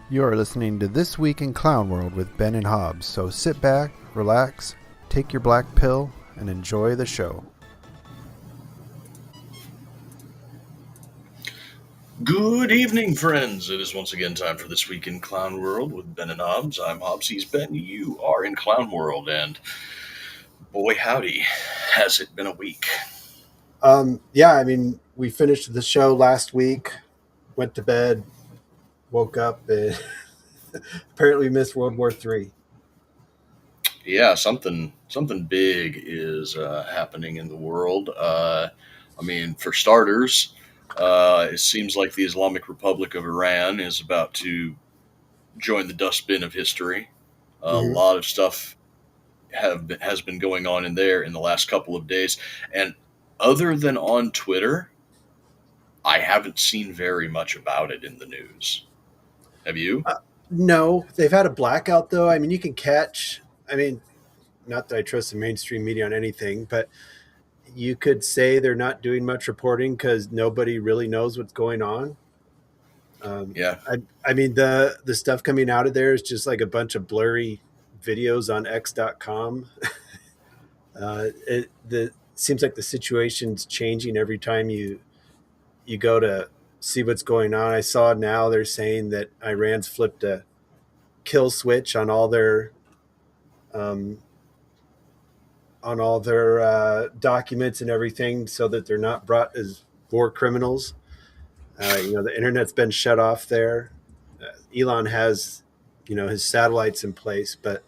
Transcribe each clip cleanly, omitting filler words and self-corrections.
You are listening to This Week in Clown World with Ben and Hobbs, so sit back, relax, take your black pill, and enjoy the show. Good evening, friends. It is once again time for This Week in Clown World with Ben and Hobbs. I'm Hobbs, he's Ben. You are in Clown World, and boy howdy, has it been a week. We finished the show last week, went to bed, woke up, and apparently missed World War III. Yeah, something big is happening in the world. For starters, it seems like the Islamic Republic of Iran is about to join the dustbin of history. A Hmm. lot of stuff has been going on in there in the last couple of days, and other than on Twitter, I haven't seen very much about it in the news. Have you? No, they've had a blackout though. You can catch. I mean, not that I trust the mainstream media on anything, but you could say they're not doing much reporting because nobody really knows what's going on. Um, Yeah, the stuff coming out of there is just like a bunch of blurry videos on X.com. It seems like the situation's changing every time you go to see what's going on. I saw now they're saying that Iran's flipped a kill switch um, on all their documents and everything, so that they're not brought as war criminals. The internet's been shut off there. Elon has, his satellites in place, but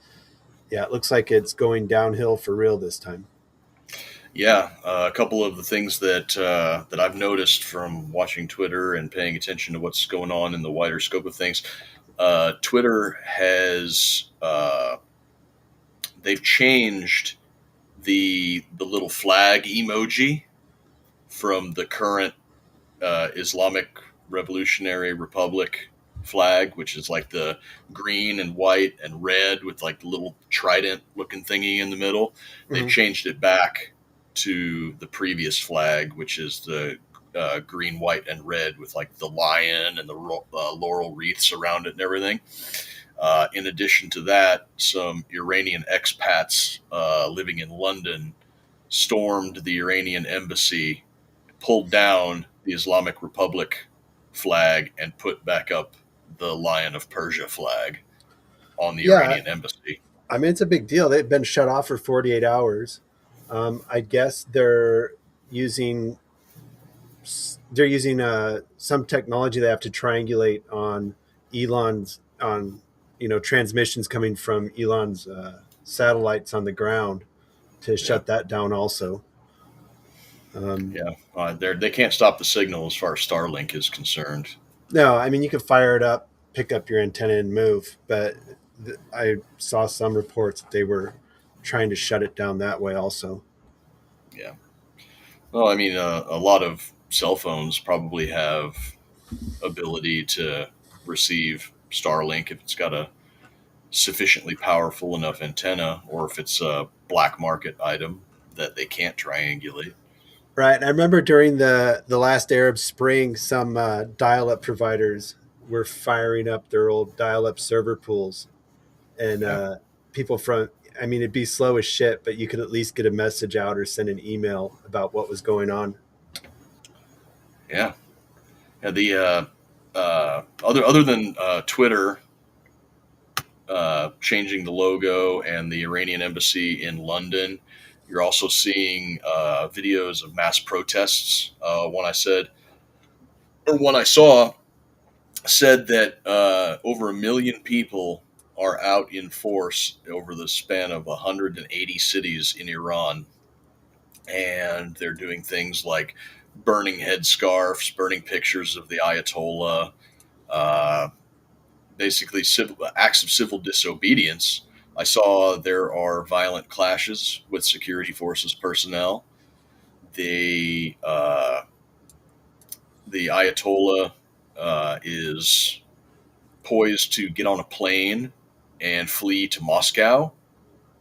yeah, it looks like it's going downhill for real this time. yeah. A couple of the things that I've noticed from watching Twitter and paying attention to what's going on in the wider scope of things. Twitter has they've changed the little flag emoji from the current Islamic Revolutionary Republic flag, which is like the green and white and red with like the little trident looking thingy in the middle. They've Mhm. changed it back to the previous flag, which is the green, white, and red with like the lion and the laurel wreaths around it and everything. In addition to that, some Iranian expats living in London stormed the Iranian embassy, pulled down the Islamic Republic flag, and put back up the Lion of Persia flag on the Yeah, Iranian embassy. it's a big deal. They've been shut off for 48 hours. I guess using they're using some technology they have to triangulate on Elon's on transmissions coming from Elon's satellites on the ground to Yeah, shut that down also. Um, yeah. They can't stop the signal as far as Starlink is concerned. no, you can fire it up, pick up your antenna, and move. But I saw some reports that they were trying to shut it down that way also. Yeah. Well, a lot of cell phones probably have ability to receive Starlink if it's got a sufficiently powerful enough antenna, or if it's a black market item that they can't triangulate. Right. And I remember during the last Arab Spring, some dial-up providers were firing up their old dial-up server pools, and Yeah, people from it'd be slow as shit, but you could at least get a message out or send an email about what was going on. yeah. Yeah, the other than Twitter changing the logo and the Iranian embassy in London, you're also seeing videos of mass protests. One I saw said that over 1 million people are out in force over the span of 180 cities in Iran, and they're doing things like burning headscarves, burning pictures of the Ayatollah, uh, basically acts of civil disobedience. I saw there are violent clashes with security forces personnel. They the Ayatollah is poised to get on a plane and flee to Moscow,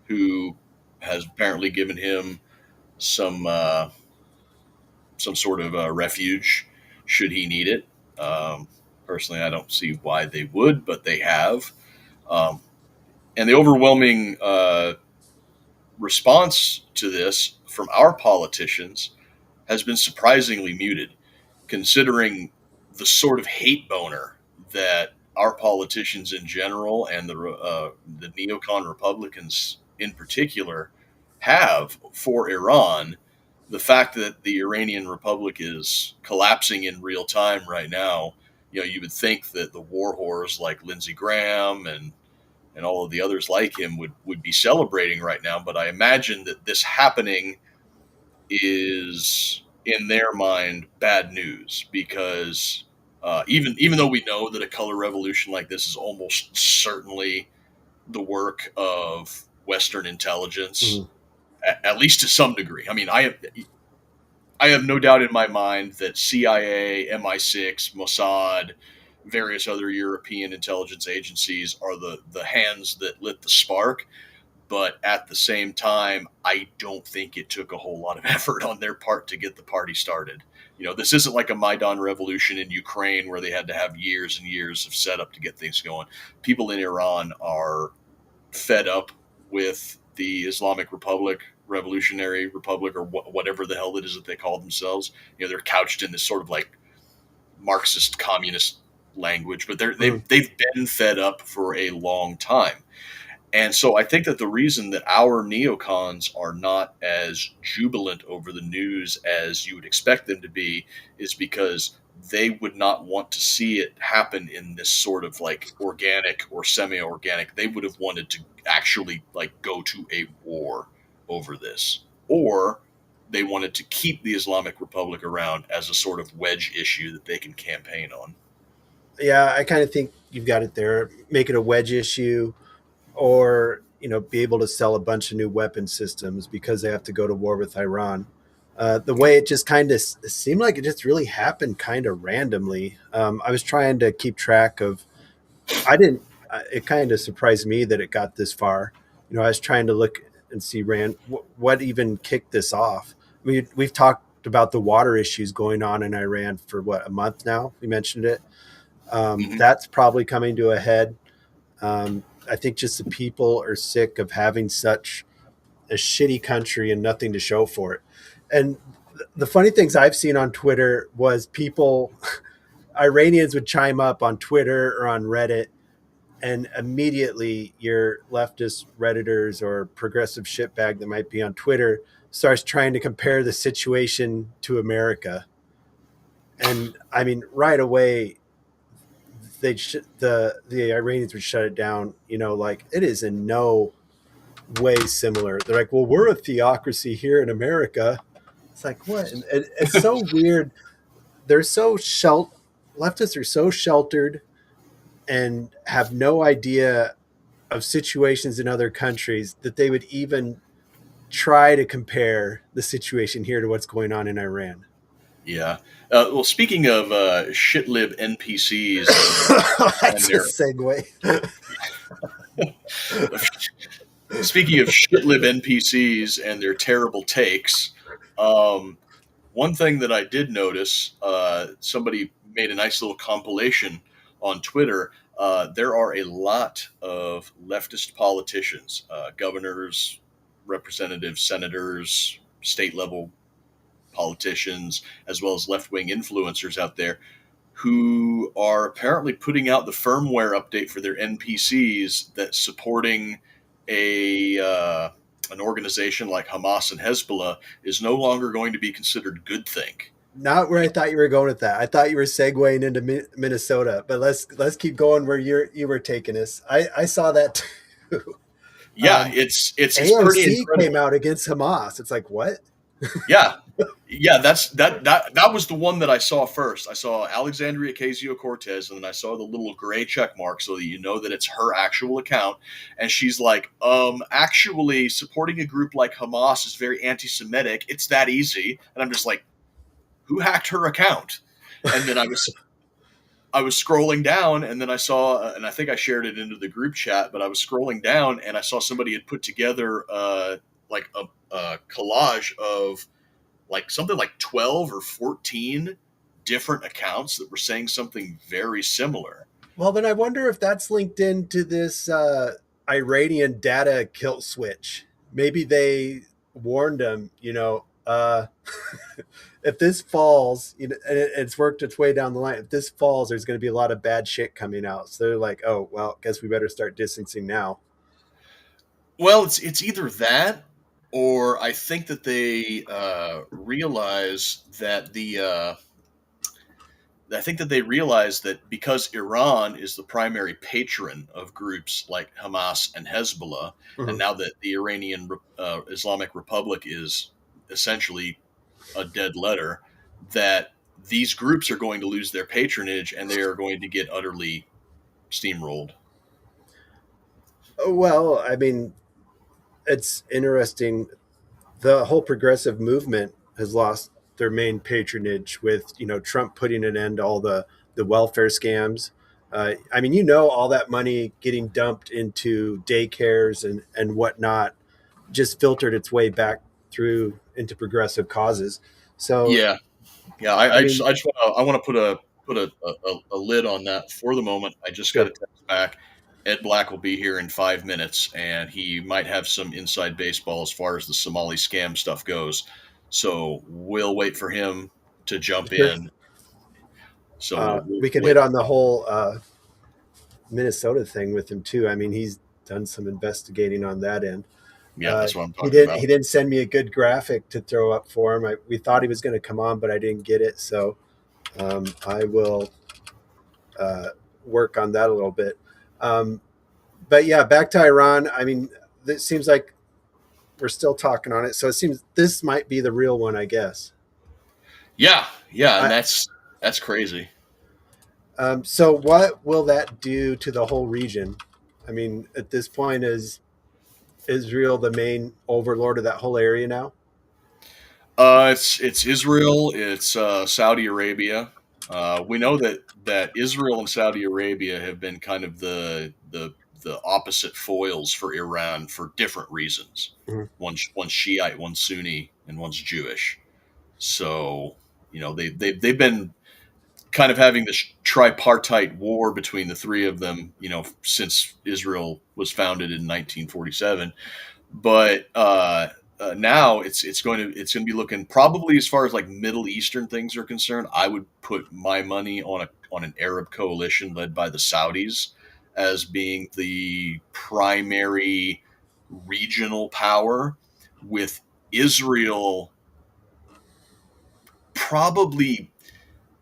who has apparently given him some some sort of refuge should he need it. Um, Personally, I don't see why they would, but they have. Um, and the overwhelming response to this from our politicians has been surprisingly muted, considering the sort of hate boner that our politicians in general and the neocon Republicans in particular have for Iran. The fact that the Iranian Republic is collapsing in real time right now, you would think that the war whores like Lindsey Graham and all of the others like him would be celebrating right now. But I imagine that this happening is in their mind bad news because even though we know that a color revolution like this is almost certainly the work of Western intelligence, Mhm. at least to some degree. I mean, I have no doubt in my mind that CIA, MI6, Mossad, various other European intelligence agencies are the hands that lit the spark. But at the same time, I don't think it took a whole lot of effort on their part to get the party started. This isn't like a Maidan revolution in Ukraine where they had to have years and years of setup to get things going. People in Iran are fed up with the Islamic Republic, Revolutionary Republic, or whatever the hell it is that they call themselves. They're couched in this sort of like Marxist communist language, but Mhm. they've been fed up for a long time. And so I think that the reason that our neocons are not as jubilant over the news as you would expect them to be is because they would not want to see it happen in this sort of like organic or semi-organic. They would have wanted to actually like go to a war over this, or they wanted to keep the Islamic Republic around as a sort of wedge issue that they can campaign on. Yeah, I kind of think you've got it there. Make it a wedge issue, or be able to sell a bunch of new weapon systems because they have to go to war with Iran. The way it just kind of seemed like it just really happened kind of randomly. I was trying to keep track of. I didn't. It kind of surprised me that it got this far. I was trying to look and see what even kicked this off. We've talked about the water issues going on in Iran for what, a month now. We mentioned it. Mm-hmm. That's probably coming to a head. I think just the people are sick of having such a shitty country and nothing to show for it. And the funny things I've seen on Twitter was people, Iranians would chime up on Twitter or on Reddit, and immediately your leftist Redditors or progressive shitbag that might be on Twitter starts trying to compare the situation to America. And I mean, right away, the Iranians would shut it down. Like it is in no way similar. They're like, well, we're a theocracy here in America. It's like what? And it's so weird. They're so leftists are so sheltered and have no idea of situations in other countries that they would even try to compare the situation here to what's going on in Iran. Yeah. Well, speaking of shitlib NPCs and That's a their segue. speaking of shitlib NPCs and their terrible takes, um, one thing that I did notice, somebody made a nice little compilation on Twitter. There are a lot of leftist politicians, governors, representatives, senators, state level politicians, as well as left wing influencers out there who are apparently putting out the firmware update for their NPCs that's supporting a an organization like Hamas and Hezbollah is no longer going to be considered good think. Not where I thought you were going with that. I thought you were segueing into Minnesota, but let's keep going where you were taking us. I saw that too. Yeah, it's pretty AOC came incredible. out against Hamas. It's like what? Yeah, yeah, that was the one that I saw first. I saw Alexandria Ocasio Cortez, and then I saw the little gray check mark, so that you know that it's her actual account. And she's like, actually, supporting a group like Hamas is very anti-Semitic. It's that easy. And I'm just like, who hacked her account? And then I was scrolling down, and then I saw, and I think I shared it into the group chat, but I was scrolling down, and I saw somebody had put together like a collage of like something like 12 or 14 different accounts that were saying something very similar. Well, then I wonder if that's linked into this Iranian data kill switch. Maybe they warned them, if this falls, and it's worked its way down the line. If this falls, there's going to be a lot of bad shit coming out. So they're like, oh, well, guess we better start distancing now. Well, it's either that, or I think that they realize that because Iran is the primary patron of groups like Hamas and Hezbollah, Mhm. and now that the Iranian Islamic Republic is essentially a dead letter, that these groups are going to lose their patronage and they are going to get utterly steamrolled. Well, I mean, it's interesting. The whole progressive movement has lost their main patronage with Trump putting an end to all the welfare scams. I mean, all that money getting dumped into daycares and whatnot just filtered its way back through into progressive causes. So Yeah, yeah. I mean, I want to put a lid on that for the moment. I just got sure. a text back. Ed Black will be here in 5 minutes, and he might have some inside baseball as far as the Somali scam stuff goes. So we'll wait for him to jump Sure. in. So we'll We could wait. hit on the whole Minnesota thing with him too. I mean, he's done some investigating on that end. Yeah, that's what I'm He talking didn't. about. He didn't send me a good graphic to throw up for him. We thought he was going to come on, but I didn't get it. So I will work on that a little bit. But yeah, back to Iran. I mean, it seems like we're still talking on it. So it seems this might be the real one, I guess. Yeah, yeah, and I, that's crazy. so what will that do to the whole region? I mean, at this point, is Israel the main overlord of that whole area now? It's Israel. It's Saudi Arabia. We know that Israel and Saudi Arabia have been kind of the opposite foils for Iran for different reasons. Mhm. One's Shiite, one's Sunni, and one's Jewish. So they've been kind of having this tripartite war between the three of them. Since Israel was founded in 1947. But now it's going to be looking probably, as far as like Middle Eastern things are concerned. I would put my money on an Arab coalition led by the Saudis as being the primary regional power, with Israel probably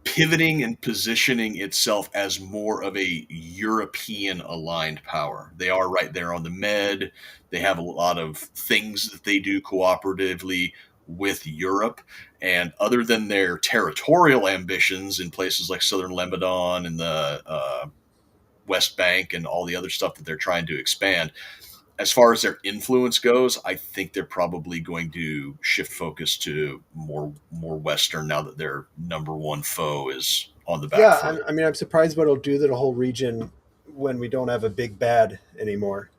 pivoting and positioning itself as more of a European aligned power. They are right there on the Med. They have a lot of things that they do cooperatively with Europe. And other than their territorial ambitions in places like southern Lebanon and the West Bank and all the other stuff that they're trying to expand, as far as their influence goes, I think they're probably going to shift focus to more Western now that their number one foe is on the back Yeah, foot. I mean, I'm surprised what it'll do to the whole region when we don't have a big bad anymore.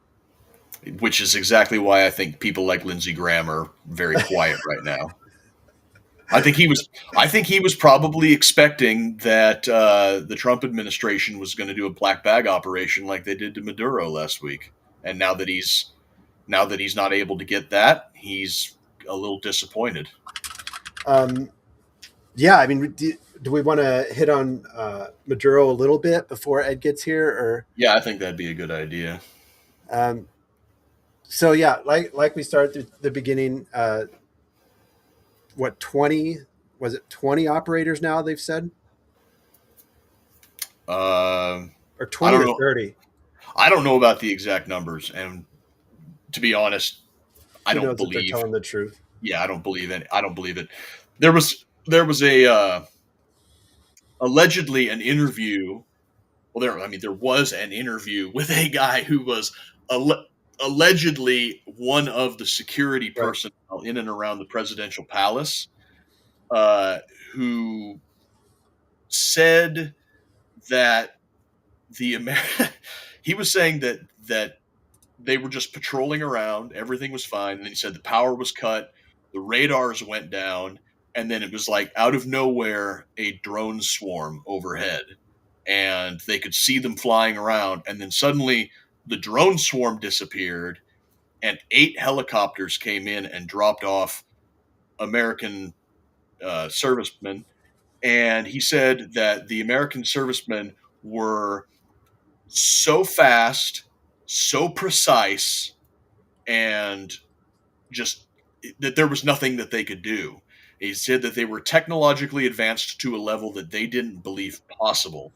Which is exactly why I think people like Lindsey Graham are very quiet right now. I think he was probably expecting that the Trump administration was going to do a black bag operation like they did to Maduro last week, and now that he's not able to get that, he's a little disappointed. Yeah, I mean, do we want to hit on Maduro a little bit before Ed gets here, or? Yeah, I think that'd be a good idea. So yeah, like we started at the beginning. What 20 was it? 20 operators now they've said, I or 20 don't or know. 30. I don't know about the exact numbers, and to be honest, I Who don't knows if they're believe. telling the truth? Yeah, I don't believe it. I don't believe it. There was a allegedly an interview. Well, there was an interview with a guy who was allegedly one of the security Right. personnel in and around the presidential palace, who said that he was saying that they were just patrolling around, everything was fine, and then he said the power was cut, the radars went down, and then it was like out of nowhere a drone swarm overhead, and they could see them flying around, and then suddenly the drone swarm disappeared, and 8 helicopters came in and dropped off American servicemen. And he said that the American servicemen were so fast, so precise, and just that there was nothing that they could do. He said that they were technologically advanced to a level that they didn't believe possible.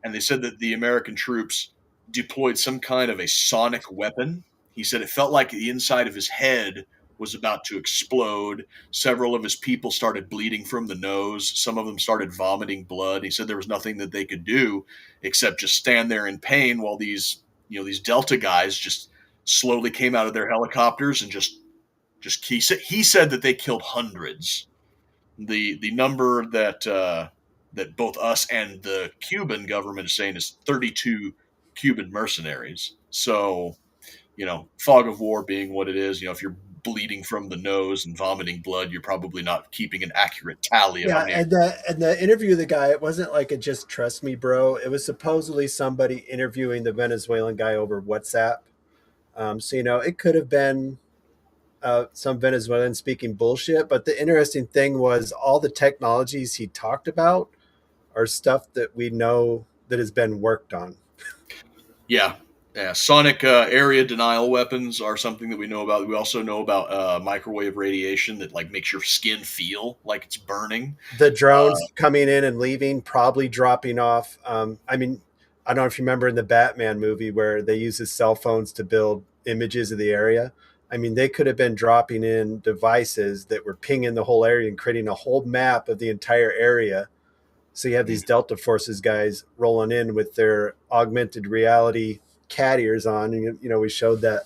And they said that the American troops deployed some kind of a sonic weapon. He said it felt like the inside of his head was about to explode. Several of his people started bleeding from the nose. Some of them started vomiting blood. He said there was nothing that they could do except just stand there in pain while these Delta guys just slowly came out of their helicopters and just he said that they killed hundreds. The number that both us and the Cuban government is saying is 32 Cuban mercenaries. So, fog of war being what it is, if you're bleeding from the nose and vomiting blood, you're probably not keeping an accurate tally of Yeah, how many. and the interview of the guy, it wasn't like a just trust me, bro. It was supposedly somebody interviewing the Venezuelan guy over WhatsApp. So it could have been some Venezuelan speaking bullshit. But the interesting thing was all the technologies he talked about are stuff that we know that has been worked on. Yeah. Yeah, sonic area denial weapons are something that we know about. We also know about microwave radiation that like makes your skin feel like it's burning. The drones coming in and leaving, probably dropping off. I don't know if you remember in the Batman movie where they use his cell phones to build images of the area. They could have been dropping in devices that were pinging the whole area and creating a whole map of the entire area. So you have these Delta Forces guys rolling in with their augmented reality cat ears on. And, we showed that,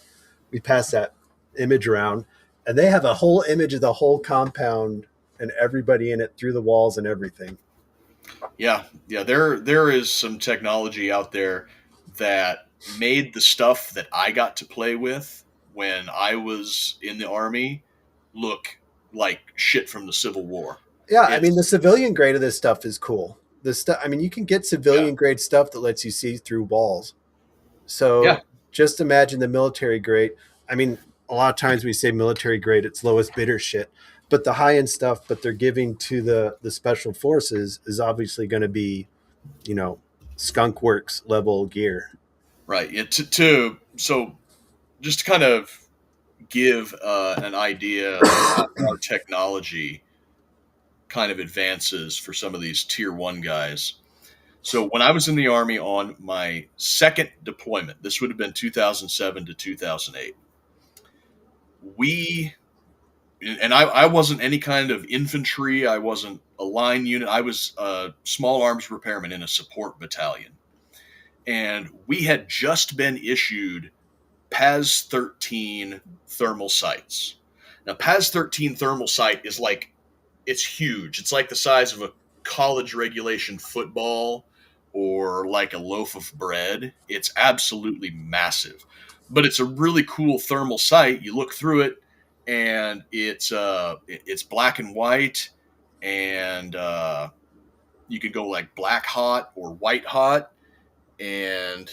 we passed that image around, and they have a whole image of the whole compound and everybody in it through the walls and everything. Yeah. There is some technology out there that made the stuff that I got to play with when I was in the Army look like shit from the Civil War. Yeah, the civilian grade of this stuff is cool. The stuff, you can get civilian grade stuff that lets you see through walls. So just imagine the military grade. A lot of times we say military grade, it's lowest bidder shit, but the high end stuff, but they're giving to the special forces is obviously going to be, Skunk Works level gear. Right. Yeah, so just to kind of give an idea of how our technology kind of advances for some of these tier 1 guys. So when I was in the Army on my second deployment, this would have been 2007 to 2008, I wasn't any kind of infantry. I wasn't a line unit. I was a small arms repairman in a support battalion. And we had just been issued PAS 13 thermal sights. Now, PAS 13 thermal sight is it's huge. It's like the size of a college regulation football or like a loaf of bread. It's absolutely massive, but it's a really cool thermal sight. You look through it, and it's black and white, and you can go like black hot or white hot. And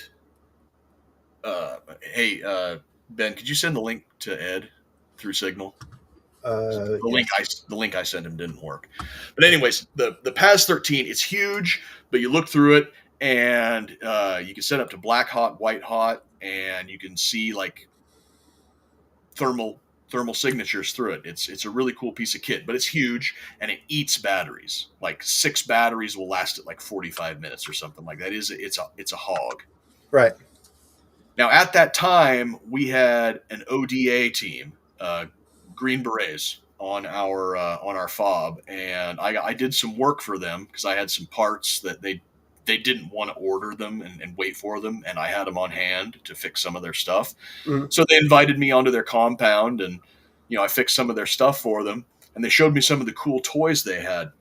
hey, Ben, could you send the link to Ed through Signal? The link I sent him didn't work. But anyways, the PAS 13, it's huge, but you look through it, and you can set up to black hot, white hot, and you can see like thermal signatures through it. It's a really cool piece of kit, but it's huge, and it eats batteries. Like 6 batteries will last it like 45 minutes or something like that. It's a hog. Right. Now at that time we had an ODA team, Green Berets, on our fob, and I did some work for them because I had some parts that they didn't want to order them and wait for them, and I had them on hand to fix some of their stuff. Mm-hmm. So they invited me onto their compound, and I fixed some of their stuff for them, and they showed me some of the cool toys they had.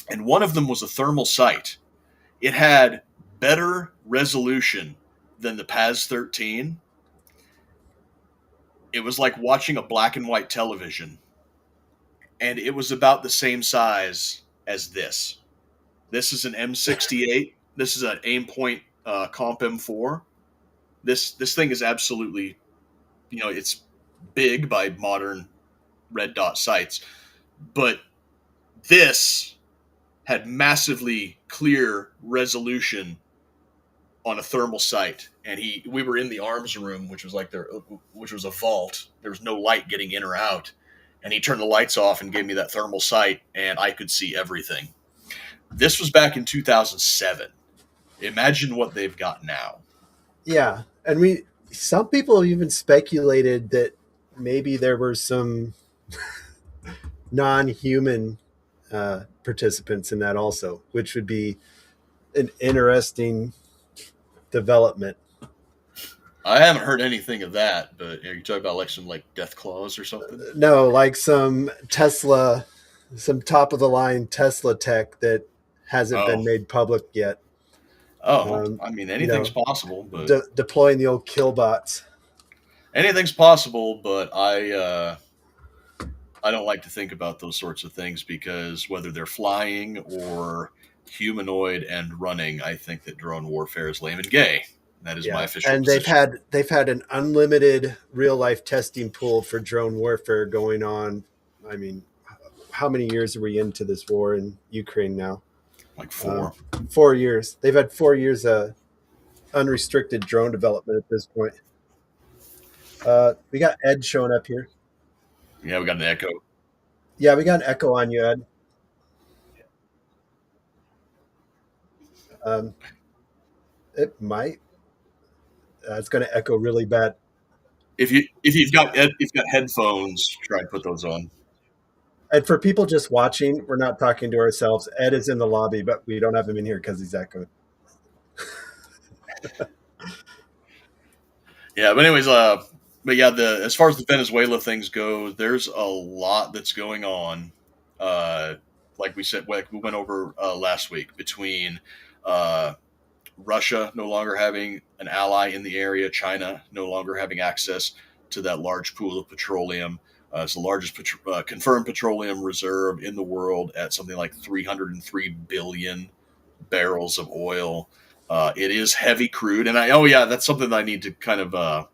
And one of them was a thermal sight. It had better resolution than the PAS 13. It was like watching a black and white television. and it was about the same size as this. This is an M68. This is an Aimpoint Comp M4. This thing is absolutely, it's big by modern red dot sights, but this had massively clear resolution on a thermal sight, and we were in the arms room, which was which was a vault. There was no light getting in or out, and he turned the lights off and gave me that thermal sight, and I could see everything. This was back in 2007. Imagine what they've got now. Yeah, and some people even speculated that maybe there were some non-human participants in that also, which would be an interesting development. I haven't heard anything of that, but are you talking about like some death claws or something? No, like some Tesla, some top of the line Tesla tech that hasn't been made public yet. I mean, anything's possible, but deploying the old killbots. Anything's possible, but I don't like to think about those sorts of things, because whether they're flying or humanoid and running, I think that drone warfare is lame and gay. That is my official position. And they've had an unlimited real life testing pool for drone warfare going on. I mean, how many years are we into this war in Ukraine now? Like 4. 4 years. They've had 4 years of unrestricted drone development at this point. We got Ed showing up here. Yeah, we got an echo. Yeah, we got an echo on you, Ed. It might. It's going to echo really bad. If you've got headphones, try and put those on. And for people just watching, we're not talking to ourselves. Ed is in the lobby, but we don't have him in here because he's echoed. Yeah, but anyways, as far as the Venezuela things go, there's a lot that's going on. Like we said, like we went over last week, between Russia no longer having an ally in the area, China no longer having access to that large pool of petroleum. It's the largest confirmed petroleum reserve in the world at something like 303 billion barrels of oil. It is heavy crude, and that's something that I need to kind of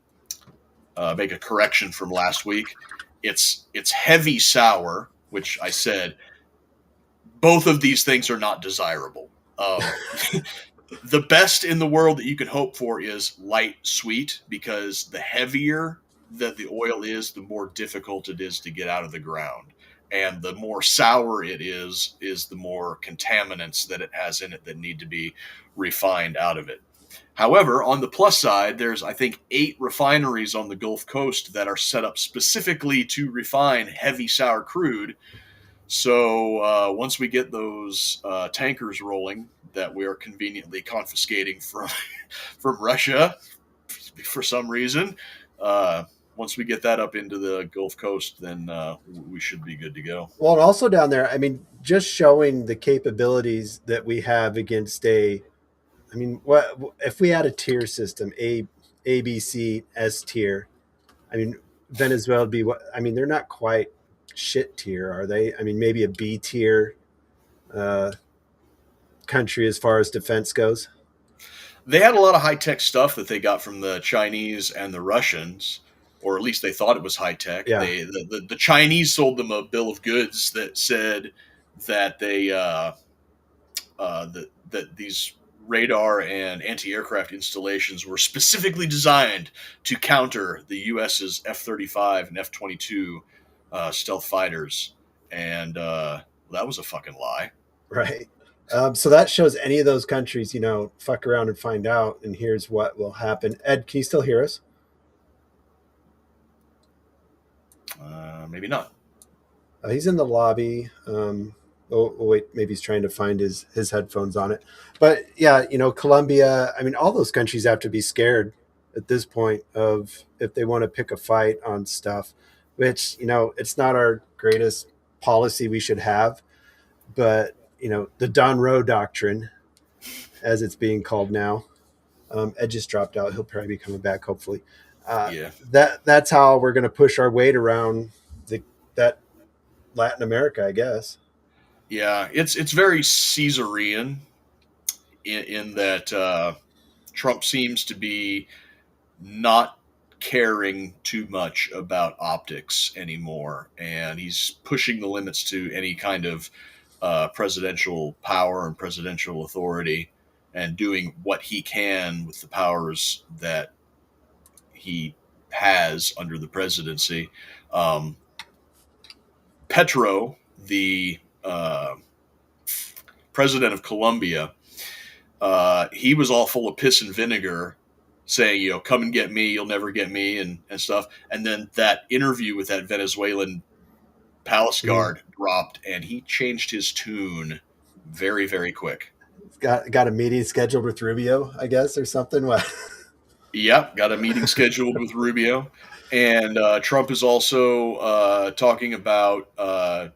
make a correction from last week. It's heavy sour, which I said both of these things are not desirable. The best in the world that you can hope for is light sweet, because the heavier that the oil is, the more difficult it is to get out of the ground. And the more sour it is the more contaminants that it has in it that need to be refined out of it. However, on the plus side, there's, I think, 8 refineries on the Gulf Coast that are set up specifically to refine heavy sour crude. So once we get those tankers rolling that we are conveniently confiscating from Russia for some reason, once we get that up into the Gulf Coast, then we should be good to go. Well, and also down there, I mean, just showing the capabilities that we have against what if we had a tier system, A, B, C, S tier? I mean, Venezuela would be they're not quite shit tier, are they? I mean, maybe a B tier country as far as defense goes. They had a lot of high-tech stuff that they got from the Chinese and the Russians, or at least they thought it was high-tech. Yeah. The Chinese sold them a bill of goods that said that that these radar and anti-aircraft installations were specifically designed to counter the U.S.'s F-35 and F-22 stealth fighters, and that was a fucking lie. Right. So that shows any of those countries, fuck around and find out, and here's what will happen. Ed, can you still hear us? Maybe not. He's in the lobby. Wait, maybe he's trying to find his headphones on it. But yeah, Colombia, I mean, all those countries have to be scared at this point of if they want to pick a fight on stuff, which, it's not our greatest policy we should have. But, the Don Rowe doctrine, as it's being called now, Ed just dropped out. He'll probably be coming back, hopefully. That's how we're going to push our weight around that Latin America, I guess. Yeah, it's very Caesarean in that Trump seems to be not caring too much about optics anymore, and he's pushing the limits to any kind of presidential power and presidential authority, and doing what he can with the powers that he has under the presidency. Um, Petro, the president of Colombia, he was all full of piss and vinegar, saying, come and get me, you'll never get me, and stuff. And then that interview with that Venezuelan palace guard dropped, and he changed his tune very, very quick. Got a meeting scheduled with Rubio, I guess, or something. What? Yep, got a meeting scheduled with Rubio. And Trump is also talking about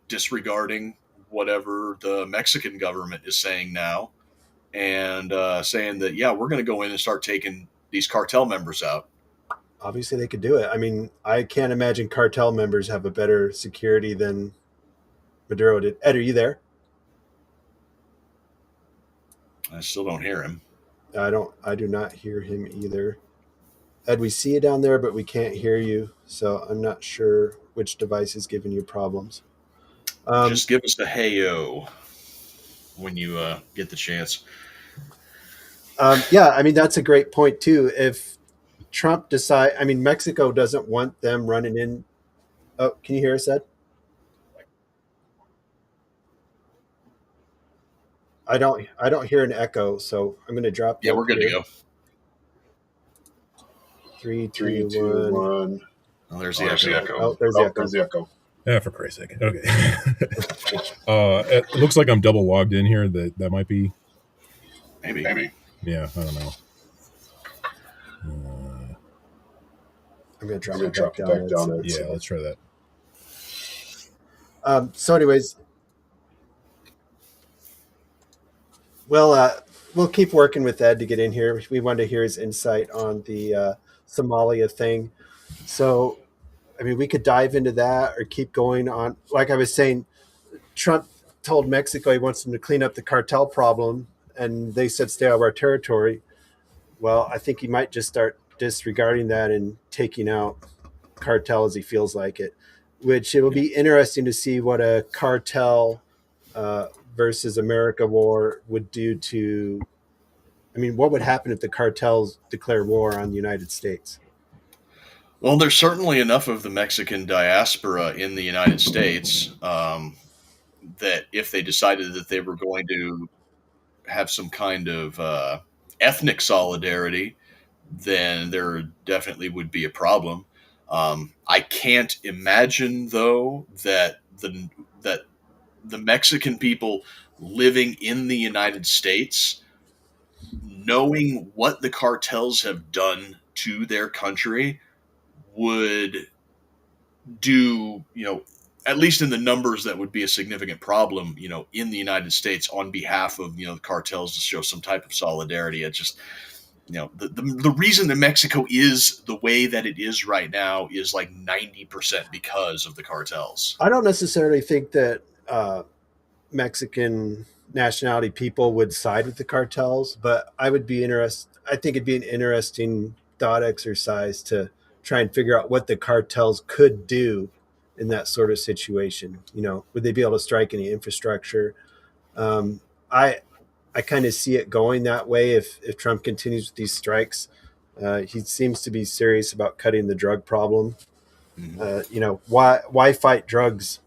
disregarding whatever the Mexican government is saying now, and saying that, yeah, we're going to go in and start taking these cartel members out. Obviously, they could do it. I mean, I can't imagine cartel members have a better security than Maduro did. Ed, are you there? I still don't hear him. I do not hear him either. Ed, we see you down there, but we can't hear you. So I'm not sure which device is giving you problems. Just give us a hey-o when you get the chance. Yeah, I mean, that's a great point, too. If Trump Mexico doesn't want them running in. Oh, can you hear us, Ed? I don't hear an echo, so I'm going to drop. Yeah, we're good to go. 3, 2, 1. Oh, there's the echo. Oh, there's the echo. Yeah, for Christ's sake. Okay. It looks like I'm double logged in here. That might be. Maybe. Yeah, I don't know. I'm going to drop it back down. Yeah, let's try that. So anyways, we'll keep working with Ed to get in here. We wanted to hear his insight on the Somalia thing. So, I mean, we could dive into that or keep going on. Like I was saying, Trump told Mexico he wants them to clean up the cartel problem, and they said stay out of our territory. Well, I think he might just start disregarding that and taking out cartel as he feels like it, which it will be interesting to see what a cartel versus America war would do to, I mean, what would happen if the cartels declare war on the United States? Well, there's certainly enough of the Mexican diaspora in the United States that if they decided that they were going to have some kind of ethnic solidarity, then there definitely would be a problem. I can't imagine, though, that the Mexican people living in the United States, knowing what the cartels have done to their country, would do, at least in the numbers, that would be a significant problem, in the United States on behalf of, the cartels, to show some type of solidarity. It just, the reason that Mexico is the way that it is right now is like 90% because of the cartels. I don't necessarily think that Mexican nationality people would side with the cartels, but I think it'd be an interesting thought exercise to try and figure out what the cartels could do in that sort of situation. Would they be able to strike any infrastructure? I kind of see it going that way if Trump continues with these strikes. He seems to be serious about cutting the drug problem. Why fight drugs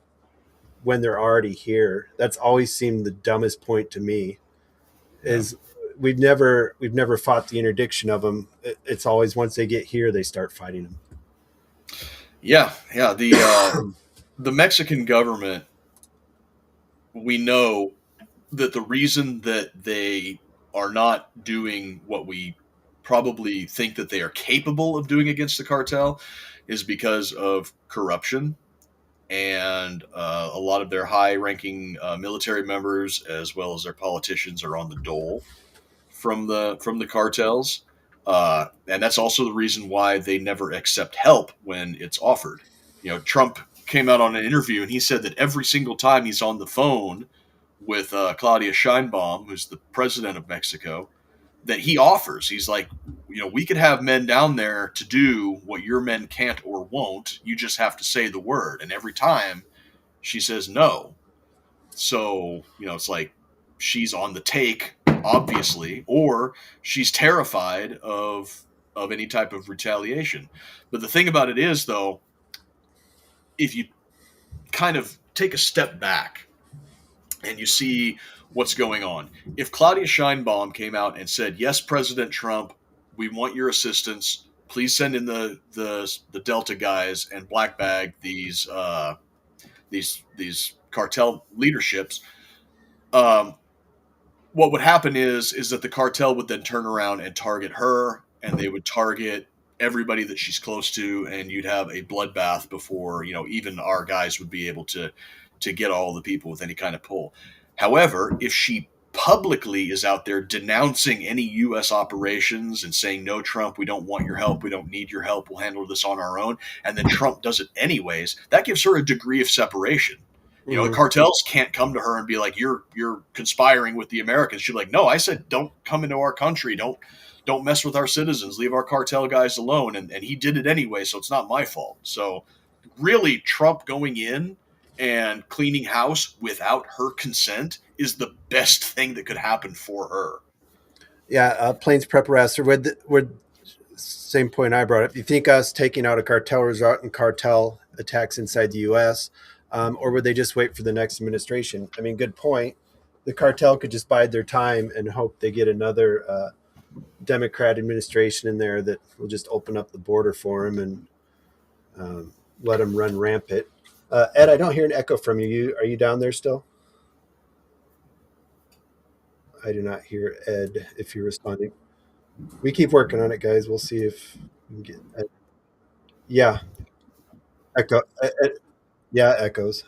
when they're already here? That's always seemed the dumbest point to me. Is we've never fought the interdiction of them. It's always once they get here, they start fighting them. Yeah. The Mexican government, we know that the reason that they are not doing what we probably think that they are capable of doing against the cartel is because of corruption. And a lot of their high-ranking military members, as well as their politicians, are on the dole from the cartels, and that's also the reason why they never accept help when it's offered. Trump came out on an interview, and he said that every single time he's on the phone with Claudia Sheinbaum, who's the president of Mexico, that he offers. He's like, we could have men down there to do what your men can't or won't. You just have to say the word. And every time she says no. So, it's like she's on the take, obviously, or she's terrified of any type of retaliation. But the thing about it is, though, if you kind of take a step back and you see what's going on. If Claudia Sheinbaum came out and said, yes, President Trump, we want your assistance. Please send in the Delta guys and black bag these cartel leaderships. What would happen is that the cartel would then turn around and target her, and they would target everybody that she's close to, and you'd have a bloodbath before, even our guys would be able to get all the people with any kind of pull. However, if she publicly is out there denouncing any U.S. operations and saying, no, Trump, we don't want your help. We don't need your help. We'll handle this on our own. And then Trump does it anyways. That gives her a degree of separation. The cartels can't come to her and be like, you're conspiring with the Americans. She's like, no, I said, don't come into our country. Don't mess with our citizens. Leave our cartel guys alone. And he did it anyway, so it's not my fault. So really, Trump going in and cleaning house without her consent is the best thing that could happen for her. Yeah, Plains Prep Arrester would same point I brought up. You think us taking out a cartel resort and cartel attacks inside the U.S., or would they just wait for the next administration? I mean, good point. The cartel could just bide their time and hope they get another Democrat administration in there that will just open up the border for them and let them run rampant. Ed, I don't hear an echo from you. Are you down there still? I do not hear Ed if you're responding. We keep working on it, guys. We'll see if we can get Ed. Yeah. Echo. Yeah, echoes.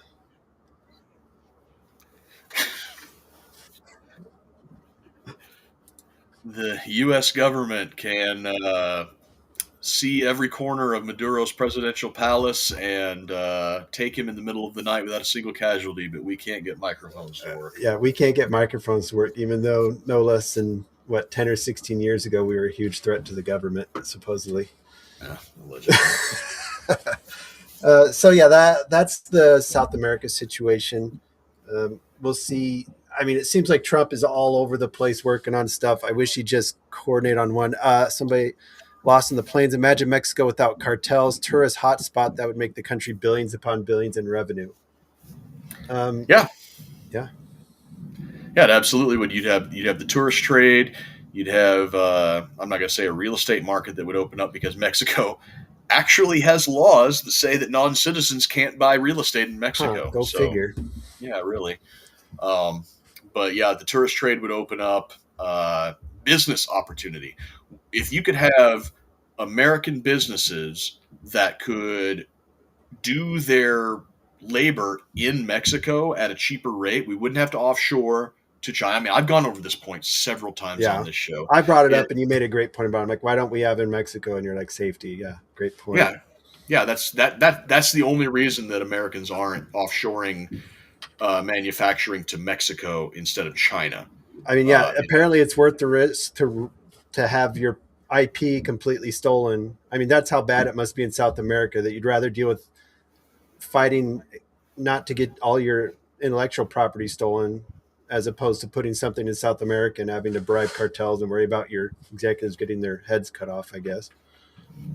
The U.S. government can see every corner of Maduro's presidential palace and take him in the middle of the night without a single casualty, but we can't get microphones to work. Yeah, we can't get microphones to work, even though no less than, 10 or 16 years ago, we were a huge threat to the government, supposedly. Yeah, allegedly. So, yeah, that's the South America situation. We'll see. I mean, it seems like Trump is all over the place working on stuff. I wish he'd just coordinate on one. Somebody lost in the plains. Imagine Mexico without cartels, tourist hotspot that would make the country billions upon billions in revenue. Yeah, it absolutely would. You'd have the tourist trade. You'd have I'm not going to say a real estate market that would open up because Mexico actually has laws that say that non-citizens can't buy real estate in Mexico. Go figure. Yeah, really. But yeah, the tourist trade would open up, business opportunity. If you could have American businesses that could do their labor in Mexico at a cheaper rate, we wouldn't have to offshore to China. I mean, I've gone over this point several times on this show. I brought it up and you made a great point about it. I'm like, why don't we have in Mexico? And you're like, safety. Yeah, great point. Yeah, that's the only reason that Americans aren't offshoring manufacturing to Mexico instead of China. I mean, apparently it's worth the risk to have your IP completely stolen. I mean, that's how bad it must be in South America that you'd rather deal with fighting not to get all your intellectual property stolen as opposed to putting something in South America and having to bribe cartels and worry about your executives getting their heads cut off, I guess.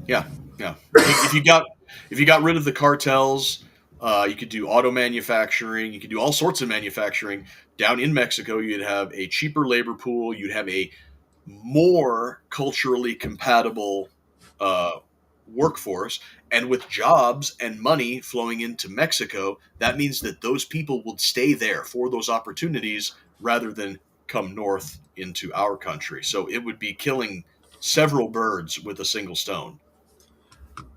Yeah. If you got rid of the cartels, you could do auto manufacturing. You could do all sorts of manufacturing down in Mexico. You'd have a cheaper labor pool. You'd have a more culturally compatible workforce. And with jobs and money flowing into Mexico, that means that those people would stay there for those opportunities rather than come north into our country. So it would be killing several birds with a single stone.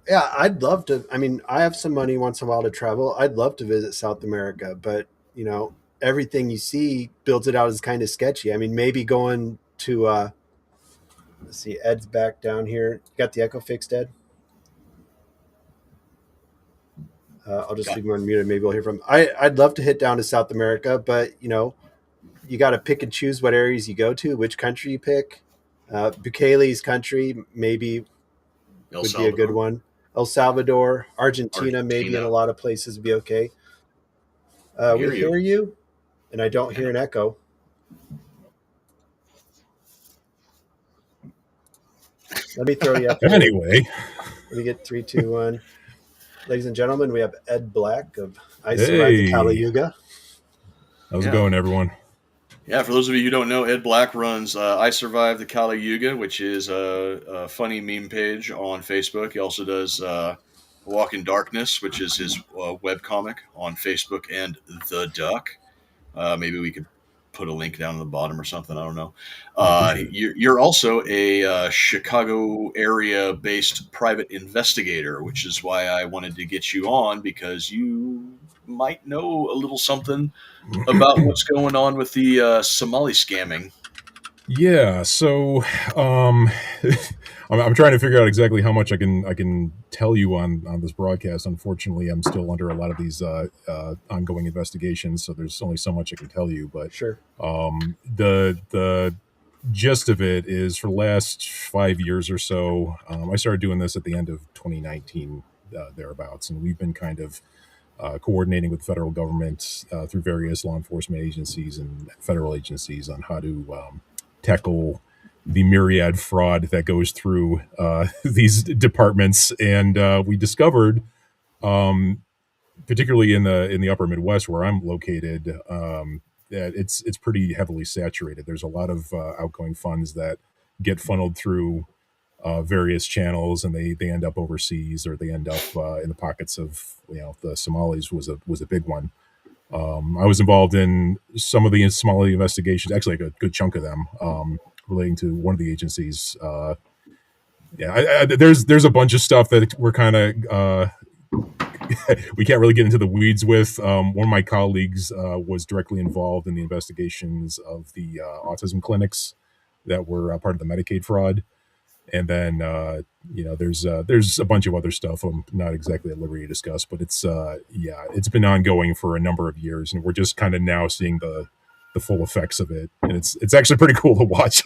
Yeah, I'd love to. I mean, I have some money once in a while to travel. I'd love to visit South America, but everything you see builds it out as kind of sketchy. I mean, maybe going to let's see, Ed's back down here. You got the echo fixed, Ed? I'll just Got- leave him unmuted. Maybe we'll hear from him. I'd love to hit down to South America, but you got to pick and choose what areas you go to, which country you pick. Bukele's country maybe El would be a good Salvador, one. El Salvador, Argentina, maybe in a Argentina. lot of places would be okay. I We hear you. hear you, and I don't hear an echo. Let me throw you up here. Anyway, Let me get 3, 2, 1. Ladies and gentlemen, we have Ed Black of I Survived the hey, Kali Yuga. how's Yeah. it going, everyone? Yeah, for those of you who don't know, Ed Black runs I Survived the Kali Yuga, which is a funny meme page on Facebook. He also does Walk in Darkness, which is his webcomic on Facebook, and The Duck. Maybe we could put a link down in the bottom or something. I don't know. I appreciate it. You're also a Chicago area based private investigator, which is why I wanted to get you on, because you might know a little something about what's going on with the Somali scamming. Yeah, so um, I'm trying to figure out exactly how much I can tell you on this broadcast. Unfortunately, I'm still under a lot of these ongoing investigations, so there's only so much I can tell you. But Sure. the gist of it is, for the last 5 years or so, I started doing this at the end of 2019, thereabouts, and we've been kind of coordinating with the federal government through various law enforcement agencies and federal agencies on how to tackle the myriad fraud that goes through these departments. And we discovered, particularly in the upper Midwest where I'm located, that it's pretty heavily saturated. There's a lot of outgoing funds that get funneled through various channels, and they end up overseas, or they end up in the pockets of the Somalis was a big one. I was involved in some of the Somali investigations, actually a good chunk of them, relating to one of the agencies. There's a bunch of stuff that we're kind of we can't really get into the weeds with. One of my colleagues was directly involved in the investigations of the autism clinics that were part of the Medicaid fraud. And then there's a bunch of other stuff I'm not exactly at liberty to discuss, but it's been ongoing for a number of years, and we're just kind of now seeing the full effects of it, and it's actually pretty cool to watch.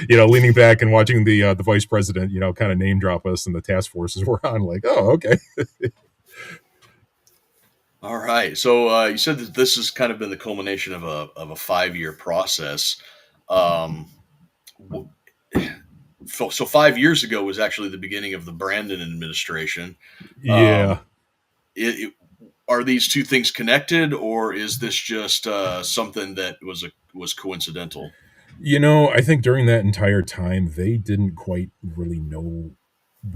Leaning back and watching the vice president kind of name drop us and the task forces we're on, like, oh, okay. All right. So you said that this has kind of been the culmination of a 5-year process. W- so 5 years ago was actually the beginning of the Brandon administration. Yeah. Are these two things connected, or is this just something that was coincidental? I think during that entire time, they didn't quite really know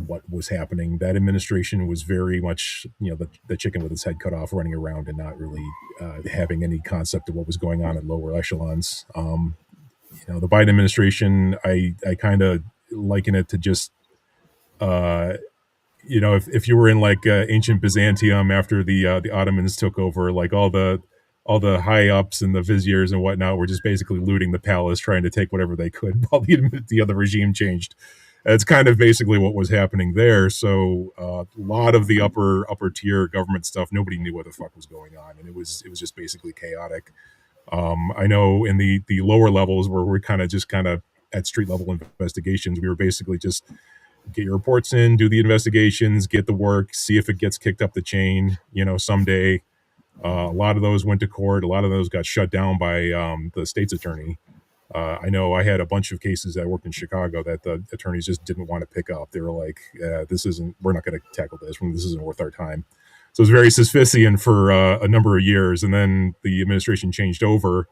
what was happening. That administration was very much, the chicken with its head cut off, running around and not really having any concept of what was going on at lower echelons. The Biden administration, I kind of liken it to just, if you were in like ancient Byzantium after the Ottomans took over, like all the high ups and the viziers and whatnot were just basically looting the palace, trying to take whatever they could while the other regime changed. It's kind of basically what was happening there. So a lot of the upper tier government stuff, nobody knew what the fuck was going on, and it was just basically chaotic. I know in the lower levels where we're kind of at street level investigations, we were basically just get your reports in, do the investigations, get the work, see if it gets kicked up the chain, someday. A lot of those went to court. A lot of those got shut down by the state's attorney. I know I had a bunch of cases that I worked in Chicago that the attorneys just didn't want to pick up. They were like, we're not going to tackle this. This isn't worth our time. So it was very Sisyphean for a number of years. And then the administration changed over,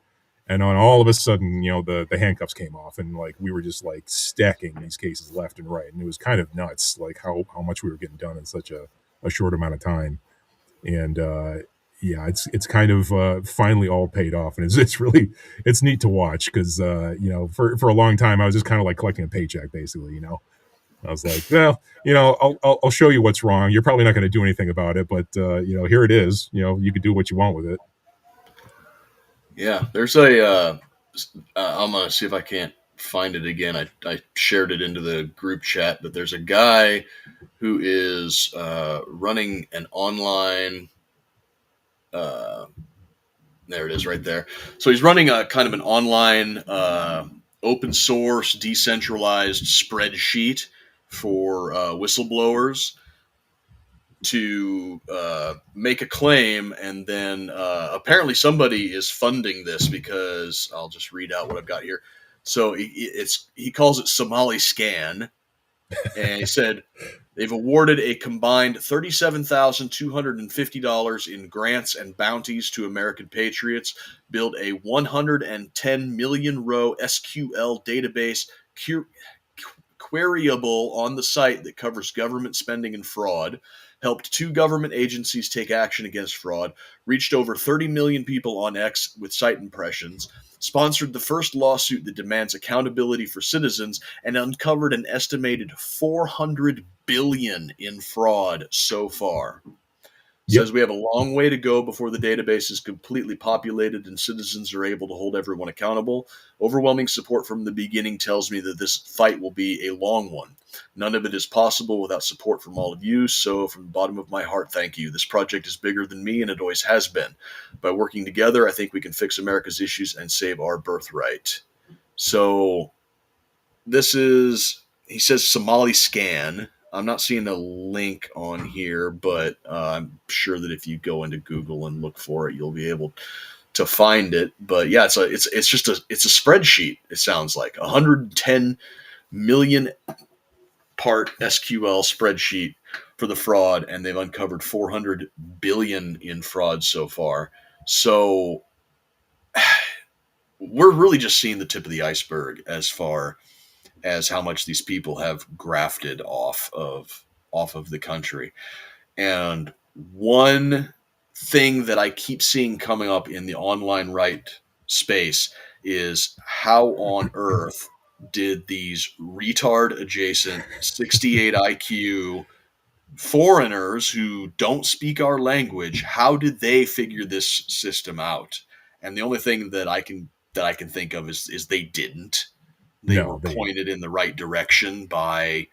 and on all of a sudden, the handcuffs came off, and like we were just like stacking these cases left and right. And it was kind of nuts, like how much we were getting done in such a short amount of time. And it's kind of finally all paid off, and it's neat to watch, because for a long time I was just kind of like collecting a paycheck, basically. I was like, well, I'll show you what's wrong. You're probably not going to do anything about it, but here it is. You can do what you want with it. Yeah, there's a. I'm gonna see if I can't find it again. I shared it into the group chat, but there's a guy who is running an online Uh, there it is, right there. So he's running a kind of an online, open source, decentralized spreadsheet for whistleblowers to make a claim, and then apparently somebody is funding this, because I'll just read out what I've got here. So he calls it Somali Scan, and he said they've awarded a combined $37,250 in grants and bounties to American patriots, build a 110 million row SQL database queryable on the site that covers government spending and fraud, helped 2 government agencies take action against fraud, reached over 30 million people on X with site impressions, sponsored the first lawsuit that demands accountability for citizens, and uncovered an estimated 400 billion in fraud so far. Yep. Says we have a long way to go before the database is completely populated and citizens are able to hold everyone accountable. Overwhelming support from the beginning tells me that this fight will be a long one. None of it is possible without support from all of you, so from the bottom of my heart, thank you. This project is bigger than me, and it always has been. By working together, I think we can fix America's issues and save our birthright. So this is, he says Somali Scan. I'm not seeing a link on here, but I'm sure that if you go into Google and look for it, you'll be able to find it. But yeah, it's a spreadsheet. It sounds like 110 million part SQL spreadsheet for the fraud, and they've uncovered 400 billion in fraud so far. So we're really just seeing the tip of the iceberg as far as how much these people have grafted off of the country. And one thing that I keep seeing coming up in the online right space is how on earth did these retard adjacent 68 IQ foreigners who don't speak our language, how did they figure this system out? And the only thing that I can think of is they didn't. They were pointed in the right direction by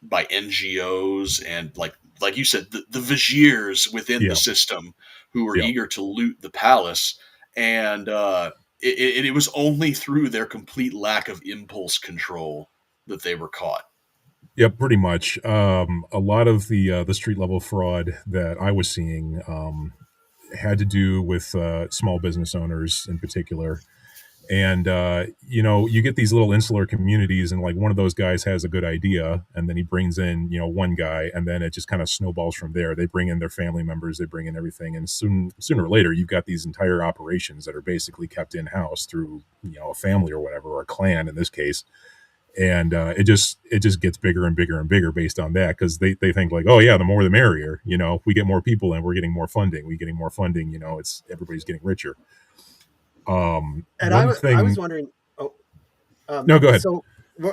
NGOs and like you said, the viziers within the system who were eager to loot the palace, and it was only through their complete lack of impulse control that they were caught. Yeah, pretty much. A lot of the street level fraud that I was seeing had to do with small business owners in particular. And you get these little insular communities, and like one of those guys has a good idea, and then he brings in one guy, and then it just kind of snowballs from there. They bring in their family members, they bring in everything, and sooner or later you've got these entire operations that are basically kept in house through a family or whatever, or a clan in this case. And it just gets bigger and bigger and bigger based on that, because they think like, oh yeah, the more the merrier. We get more people and we're getting more funding. It's everybody's getting richer. And I was wondering. No, go ahead. So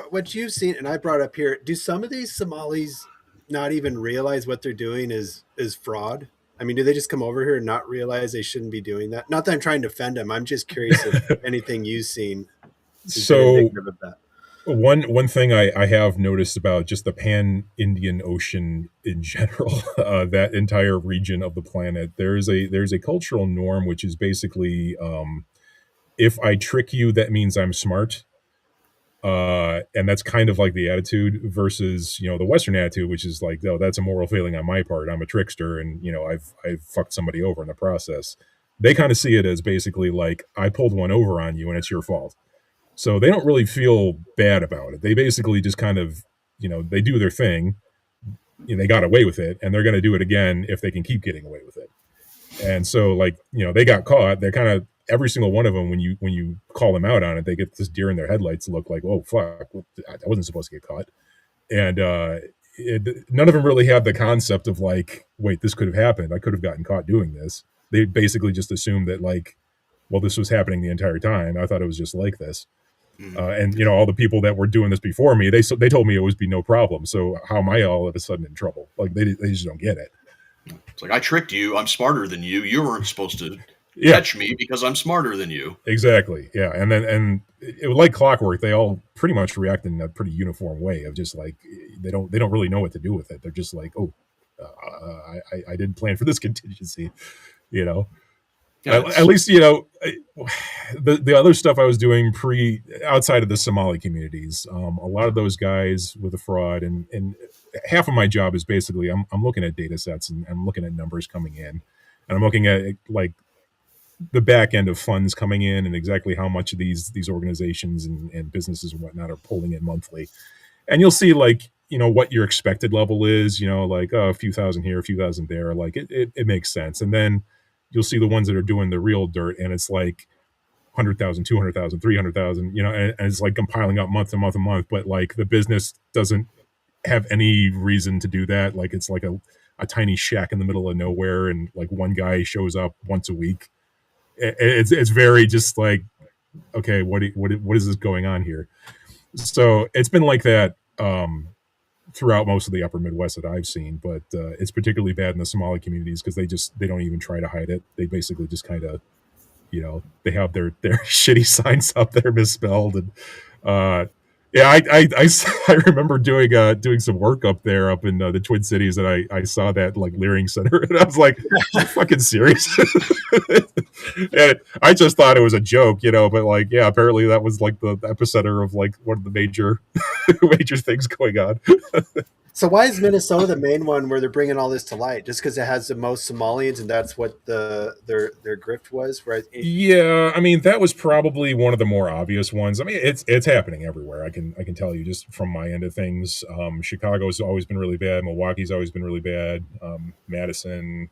what you've seen, and I brought up here, do some of these Somalis not even realize what they're doing is fraud? I mean, do they just come over here and not realize they shouldn't be doing that? Not that I'm trying to offend them. I'm just curious if anything you've seen. So one thing I have noticed about just the Pan-Indian Ocean in general, that entire region of the planet, there's a cultural norm which is basically, if I trick you, that means I'm smart. And that's kind of like the attitude versus, the Western attitude, which is like, oh, that's a moral failing on my part. I'm a trickster, and I've fucked somebody over in the process. They kind of see it as basically like, I pulled one over on you and it's your fault. So they don't really feel bad about it. They basically just kind of, they do their thing. They got away with it, and they're going to do it again if they can keep getting away with it. And so, like, they got caught. They're kind of, every single one of them, when you call them out on it, they get this deer in their headlights look like, oh fuck, I wasn't supposed to get caught. And none of them really have the concept of like, wait, this could have happened. I could have gotten caught doing this. They basically just assumed that like, well, this was happening the entire time. I thought it was just like this. And all the people that were doing this before me, they told me it would be no problem. So how am I all of a sudden in trouble? Like they just don't get it. It's like, I tricked you. I'm smarter than you. You weren't supposed to catch me because I'm smarter than you. Exactly. Yeah. And it was like clockwork. They all pretty much react in a pretty uniform way of just like, they don't really know what to do with it. They're just like, oh, I didn't plan for this contingency, you know. Yeah, At least, you know, the other stuff I was doing outside of the Somali communities, a lot of those guys with the fraud, and half of my job is basically I'm looking at data sets, and I'm looking at numbers coming in, and I'm looking at like the back end of funds coming in and exactly how much of these organizations and businesses and whatnot are pulling in monthly. And you'll see, like, you know, what your expected level is, you know, like, oh, a few thousand here, a few thousand there, like it makes sense. And then you'll see the ones that are doing the real dirt, and it's like 100,000, 200,000, 300,000, you know, and it's like compiling up month to month to month, but like the business doesn't have any reason to do that. Like it's like a tiny shack in the middle of nowhere, and like one guy shows up once a week. It's very just like, okay, what is this going on here? So it's been like that throughout most of the upper Midwest that I've seen, but it's particularly bad in the Somali communities because they don't even try to hide it. They basically just kind of, you know, they have their shitty signs up there misspelled, and yeah, I remember doing some work up there up in the Twin Cities, and I saw that like Leering Center, and I was like, are you fucking serious? And I just thought it was a joke, you know, but like, yeah, apparently that was like the epicenter of like one of the major major things going on. So why is Minnesota the main one where they're bringing all this to light? Just because it has the most Somalians, and that's what their grift was, right? Yeah, I mean that was probably one of the more obvious ones. I mean, it's happening everywhere. I can tell you just from my end of things. Chicago's always been really bad. Milwaukee's always been really bad. Madison,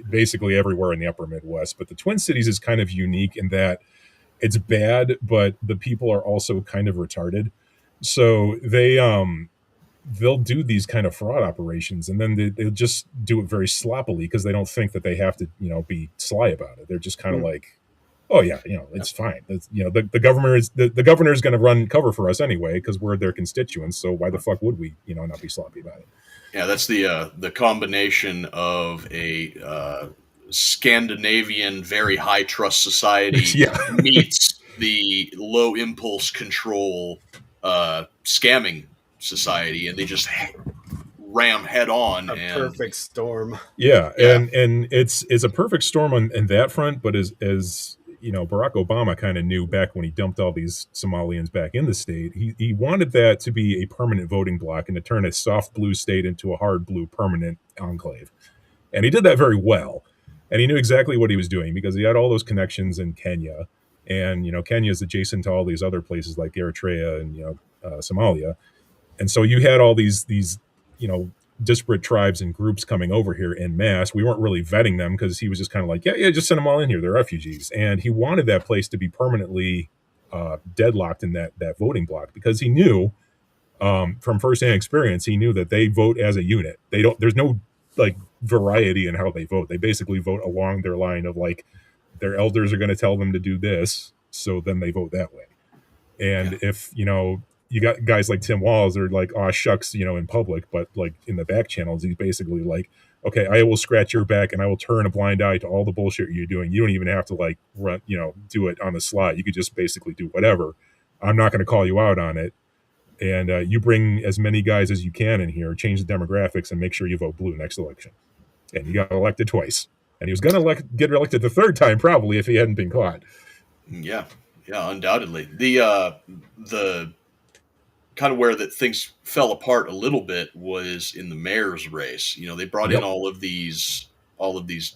basically everywhere in the upper Midwest. But the Twin Cities is kind of unique in that it's bad, but the people are also kind of retarded. So they'll do these kind of fraud operations, and then they'll just do it very sloppily because they don't think that they have to, you know, be sly about it. They're just kind of like, oh yeah, you know, it's fine. It's, you know, the governor is the governor is going to run cover for us anyway because we're their constituents. So why the fuck would we, you know, not be sloppy about it? yeah, that's the combination of a Scandinavian, very high trust society Yeah. meets the low impulse control scamming society, and they just ram head on. A perfect storm. Yeah, Yeah. and it's a perfect storm on that front. But as you know, Barack Obama kind of knew back when he dumped all these Somalians back in the state, he wanted that to be a permanent voting bloc and to turn a soft blue state into a hard blue permanent enclave. And he did that very well. And he knew exactly what he was doing because he had all those connections in Kenya. And, you know, Kenya is adjacent to all these other places like Eritrea and, you know, Somalia. And so you had all these, you know, disparate tribes and groups coming over here en masse. We weren't really vetting them because he was just kind of like, yeah, just send them all in here. They're refugees. And he wanted that place to be permanently deadlocked in that voting block because he knew from firsthand experience, he knew that they vote as a unit. There's no like variety in how they vote. They basically vote along their line of like their elders are going to tell them to do this. So then they vote that way. And if, you know, you got guys like Tim Walz are like, oh shucks, you know, in public, but like in the back channels, he's basically like, okay, I will scratch your back and I will turn a blind eye to all the bullshit you're doing. You don't even have to like run, you know, do it on the slide. You could just basically do whatever. I'm not going to call you out on it. And you bring as many guys as you can in here, change the demographics, and make sure you vote blue next election. And he got elected twice. And he was going to get elected the third time, probably, if he hadn't been caught. Yeah, undoubtedly. The kind of where that things fell apart a little bit was in the mayor's race. You know, they brought in all of these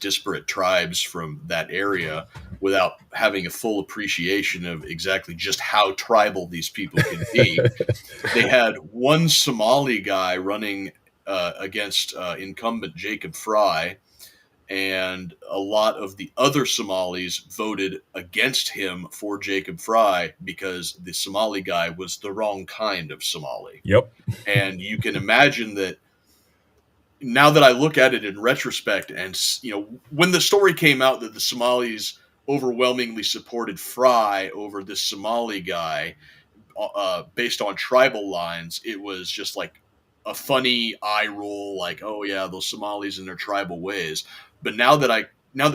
disparate tribes from that area without having a full appreciation of exactly just how tribal these people can be. They had one Somali guy running against incumbent Jacob Fry, and a lot of the other Somalis voted against him for Jacob Fry because the Somali guy was the wrong kind of Somali. Yep. And you can imagine that now that I look at it in retrospect, and, you know, when the story came out that the Somalis overwhelmingly supported Fry over this Somali guy based on tribal lines, it was just like a funny eye roll, like, oh yeah, those Somalis and their tribal ways. But now that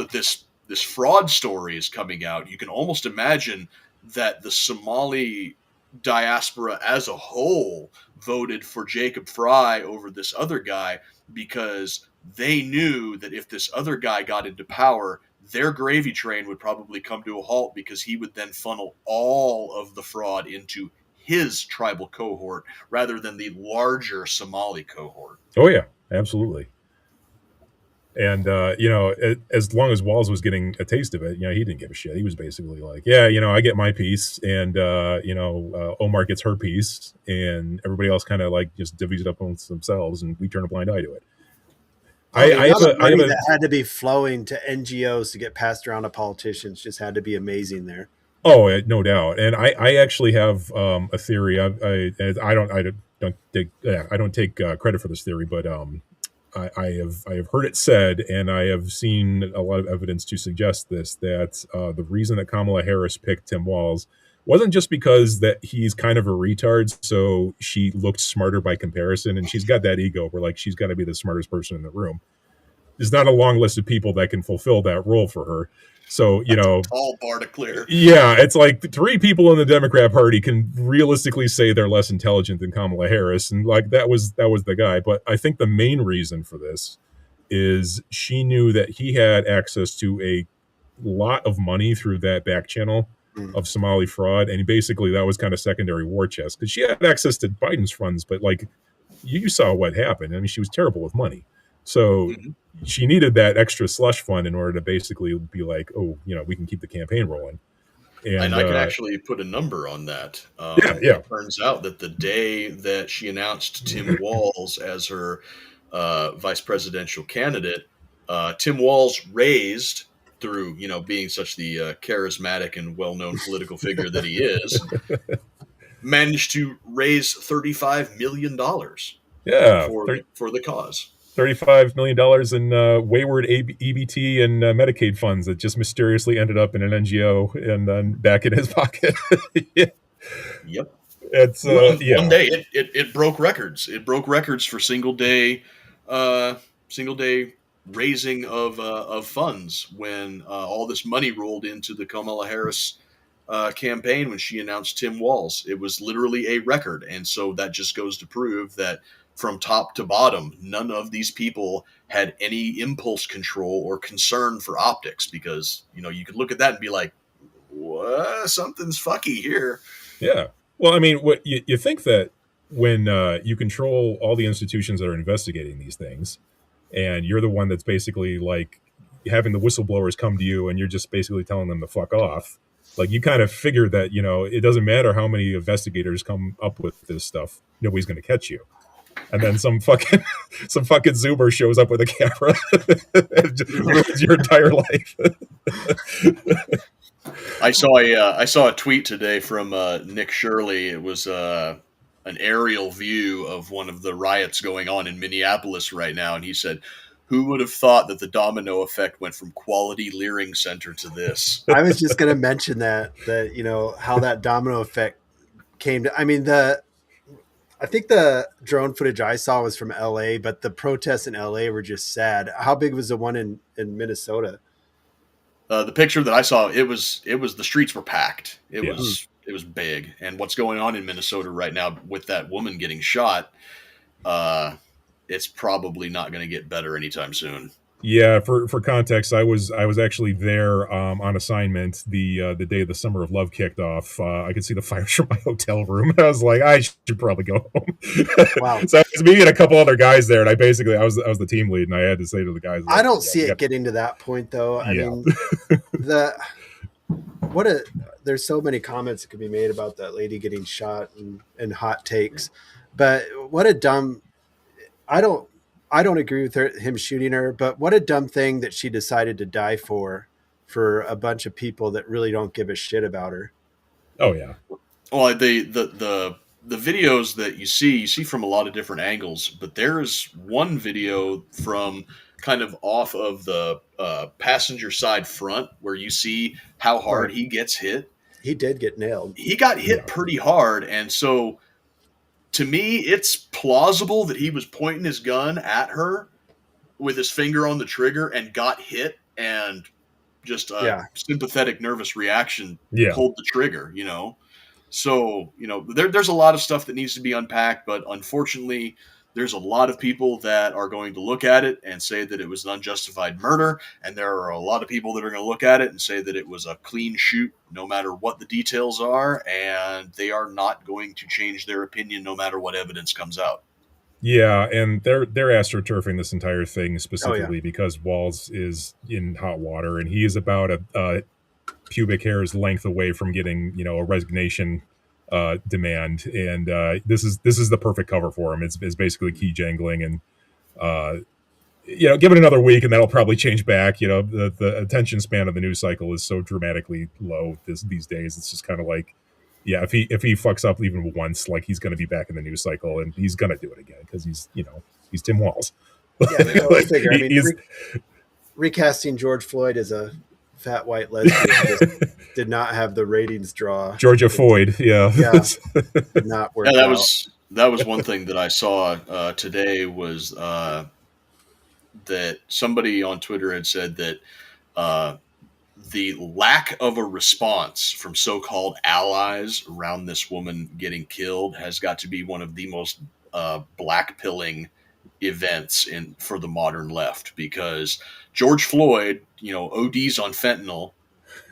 this fraud story is coming out, you can almost imagine that the Somali diaspora as a whole voted for Jacob Fry over this other guy because they knew that if this other guy got into power, their gravy train would probably come to a halt, because he would then funnel all of the fraud into his tribal cohort rather than the larger Somali cohort. Oh yeah, absolutely. And as long as Walls was getting a taste of it, he didn't give a shit. He was basically like, yeah, I get my piece, and Omar gets her piece, and everybody else kind of like just divvies it up amongst themselves, and we turn a blind eye to it. I have money that had to be flowing to NGOs to get passed around to politicians just had to be amazing there. Oh, no doubt. And I actually have a theory. I don't take credit for this theory, but I have heard it said, and I have seen a lot of evidence to suggest this, that the reason that Kamala Harris picked Tim Walz wasn't just because that he's kind of a retard, so she looked smarter by comparison, and she's got that ego where like she's got to be the smartest person in the room. There's not a long list of people that can fulfill that role for her. So, all bar to clear. Yeah, it's like 3 people in the Democrat Party can realistically say they're less intelligent than Kamala Harris, and like that was the guy. But I think the main reason for this is she knew that he had access to a lot of money through that back channel of Somali fraud, and basically that was kind of secondary war chest, because she had access to Biden's funds, but like you saw what happened. I mean, she was terrible with money. So she needed that extra slush fund in order to basically be like, oh, we can keep the campaign rolling. And I can actually put a number on that. It turns out that the day that she announced Tim Walz as her vice presidential candidate, Tim Walz raised, through being such the charismatic and well-known political figure that he is, managed to raise $35 million. For the cause. $35 million in wayward EBT and Medicaid funds that just mysteriously ended up in an NGO and then back in his pocket. Yep. It's one day it broke records. It broke records for single day raising of funds when all this money rolled into the Kamala Harris campaign when she announced Tim Walz. It was literally a record, and so that just goes to prove that from top to bottom, none of these people had any impulse control or concern for optics, because you could look at that and be like, what? Something's fucky here. Yeah. Well, I mean, what you think that when you control all the institutions that are investigating these things, and you're the one that's basically like having the whistleblowers come to you, and you're just basically telling them to fuck off, like you kind of figure that it doesn't matter how many investigators come up with this stuff, nobody's going to catch you. And then some fucking Zoomer shows up with a camera and just ruins your entire life. I saw a tweet today from Nick Shirley. It was an aerial view of one of the riots going on in Minneapolis right now, and he said, "Who would have thought that the domino effect went from Quality Leering Center to this?" I was just going to mention that how that domino effect came to. I mean, I think the drone footage I saw was from LA, but the protests in LA were just sad. How big was the one in Minnesota? The picture that I saw, it was the streets were packed. It was big. And what's going on in Minnesota right now with that woman getting shot, it's probably not going to get better anytime soon. Yeah, for context, I was actually there on assignment the day the Summer of Love kicked off. I could see the fires from my hotel room. I was like, I should probably go home. Wow. So it was me and a couple other guys there, and I was the team lead, and I had to say to the guys, I don't see it getting to that point though. I mean, there's so many comments that could be made about that lady getting shot and hot takes, but what a dumb. I don't agree with him shooting her, but what a dumb thing that she decided to die for a bunch of people that really don't give a shit about her. Oh yeah. Well, the videos that you see from a lot of different angles, but there is one video from kind of off of the passenger side front where you see how hard he gets hit. He did get nailed. He got hit pretty hard, and so to me, it's plausible that he was pointing his gun at her with his finger on the trigger and got hit, and just a sympathetic, nervous reaction pulled the trigger, So, there's a lot of stuff that needs to be unpacked, but unfortunately, there's a lot of people that are going to look at it and say that it was an unjustified murder, and there are a lot of people that are going to look at it and say that it was a clean shoot, no matter what the details are, and they are not going to change their opinion no matter what evidence comes out. Yeah, and they're astroturfing this entire thing specifically because Walz is in hot water, and he is about a pubic hair's length away from getting, you know, a resignation demand, and this is the perfect cover for him. It's basically key jangling, and you know, give it another week, and that'll probably change back. You know, the attention span of the news cycle is so dramatically low these days. It's just kind of like, yeah, if he fucks up even once, like, he's going to be back in the news cycle, and he's going to do it again because he's, you know, he's Tim Walz. Yeah, I figure. I mean, recasting George Floyd as a fat white lesbian just did not have the ratings draw. Georgia Floyd, yeah, did not work. Yeah, that was one thing that I saw today was that somebody on Twitter had said that the lack of a response from so-called allies around this woman getting killed has got to be one of the most blackpilling events for the modern left, because George Floyd, you know, ODs on fentanyl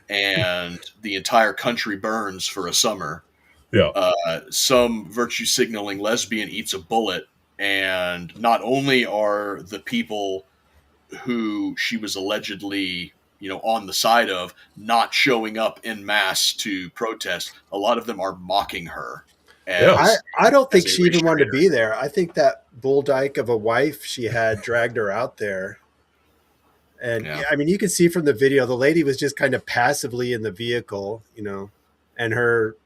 and the entire country burns for a summer. Yeah. Some virtue signaling lesbian eats a bullet, and not only are the people who she was allegedly, you know, on the side of not showing up en masse to protest, a lot of them are mocking her. I don't think she even wanted to be there. I think that bull dyke of a wife she had dragged her out there. And yeah, I mean, you can see from the video, the lady was just kind of passively in the vehicle, you know, and her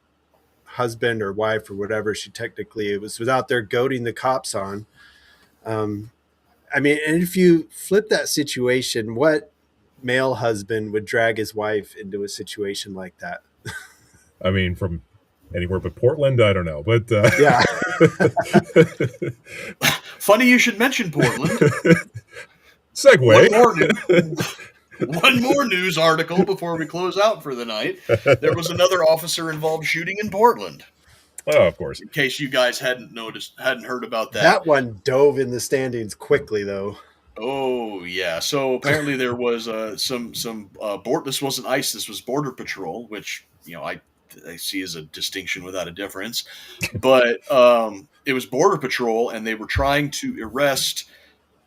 husband or wife or whatever she technically was out there goading the cops on. I mean, and if you flip that situation, what male husband would drag his wife into a situation like that? I mean, from anywhere but Portland, I don't know, but yeah. Funny you should mention Portland. Segue. One more news article before we close out for the night. There was another officer-involved shooting in Portland. Oh, of course. In case you guys hadn't heard about that. That one dove in the standings quickly, though. Oh, yeah. So apparently there was some this wasn't ICE, this was Border Patrol, which, you know, I see as a distinction without a difference. But it was Border Patrol, and they were trying to arrest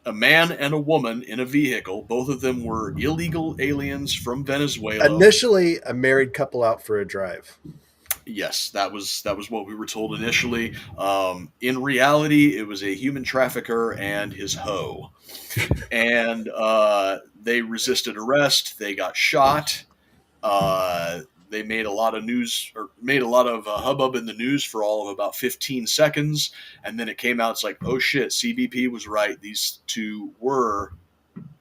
a man and a woman in a vehicle. Both of them were illegal aliens from Venezuela. Initially, a married couple out for a drive. Yes, that was what we were told initially. In reality, it was a human trafficker and his hoe. And they resisted arrest. They got shot. They made a lot of news, or made a lot of hubbub in the news for all of about 15 seconds. And then it came out, it's like, oh shit, CBP was right. These two were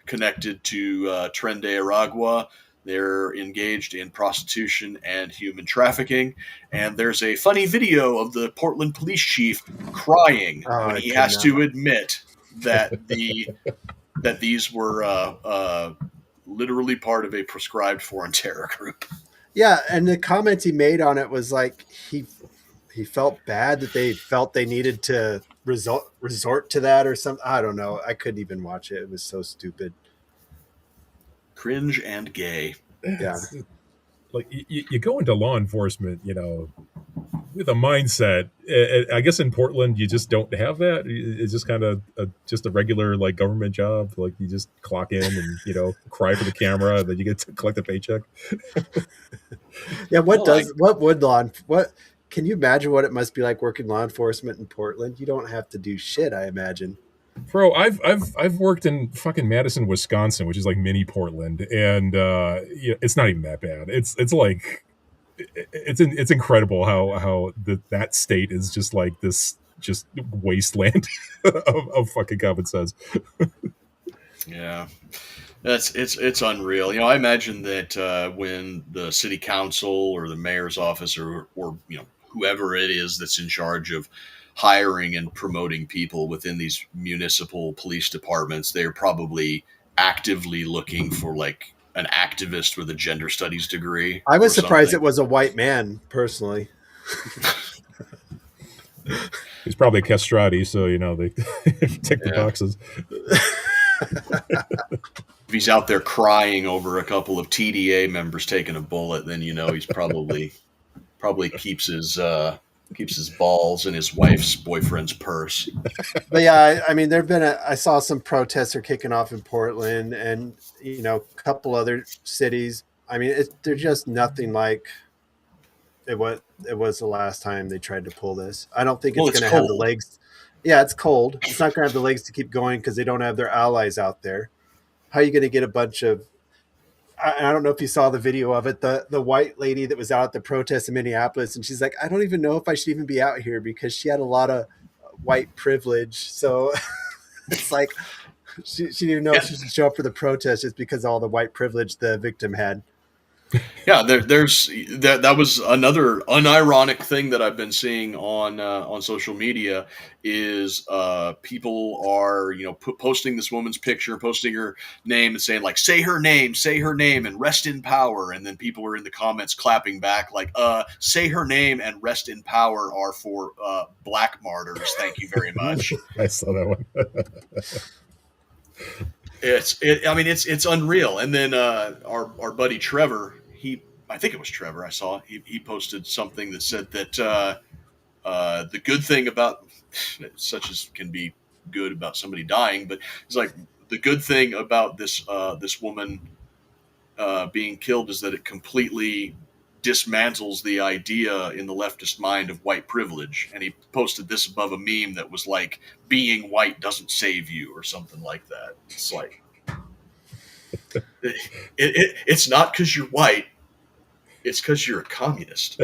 connected to Tren de Aragua. They're engaged in prostitution and human trafficking. And there's a funny video of the Portland police chief crying when he has to admit that that these were literally part of a proscribed foreign terror group. Yeah, and the comments he made on it was like he felt bad that they felt they needed to resort to that or something. I don't know. I couldn't even watch it. It was so stupid. Cringe and gay. Yeah. Like, you go into law enforcement, you know, with a mindset. I guess in Portland, you just don't have that. It's just kind of just a regular, like, government job. Like, you just clock in and, you know, cry for the camera, and then you get to collect a paycheck. Yeah. What can you imagine what it must be like working law enforcement in Portland? You don't have to do shit, I imagine. Bro, I've worked in fucking Madison, Wisconsin, which is like mini Portland, and it's not even that bad. It's like it's incredible how that state is just like this just wasteland of fucking common sense. Yeah, it's unreal. You know, I imagine that when the city council or the mayor's office or you know, whoever it is that's in charge of hiring and promoting people within these municipal police departments, they're probably actively looking for like an activist with a gender studies degree. I was surprised it was a white man, personally. He's probably castrati, so they tick the Yeah. boxes. If he's out there crying over a couple of TDA members taking a bullet, then he's probably keeps his balls in his wife's boyfriend's purse. But yeah, I mean, there've been I saw some protests are kicking off in Portland, and a couple other cities. I mean, they're just nothing like it was the last time they tried to pull this. I don't think Well, it's it's going to have the cold. legs. Yeah, it's cold. It's not going to have the legs to keep going because they don't have their allies out there. How are you going to get a bunch of? I don't know if you saw the video of it. The white lady that was out at the protest in Minneapolis, and she's like, I don't even know if I should even be out here because she had a lot of white privilege. So it's like she didn't even know if she should show up for the protest just because of all the white privilege the victim had. Yeah, there's that was another unironic thing that I've been seeing on social media is people are posting this woman's picture, posting her name, and saying like say her name, and rest in power, and then people are in the comments clapping back like say her name and rest in power are for black martyrs. Thank you very much. I saw that one. It's unreal. And then our buddy Trevor, I think it was Trevor I saw, he posted something that said that the good thing about such as can be good about somebody dying, but it's like the good thing about this woman being killed is that it completely dismantles the idea in the leftist mind of white privilege. And he posted this above a meme that was like, being white doesn't save you or something like that. It's like, it's not because you're white, it's because you're a communist.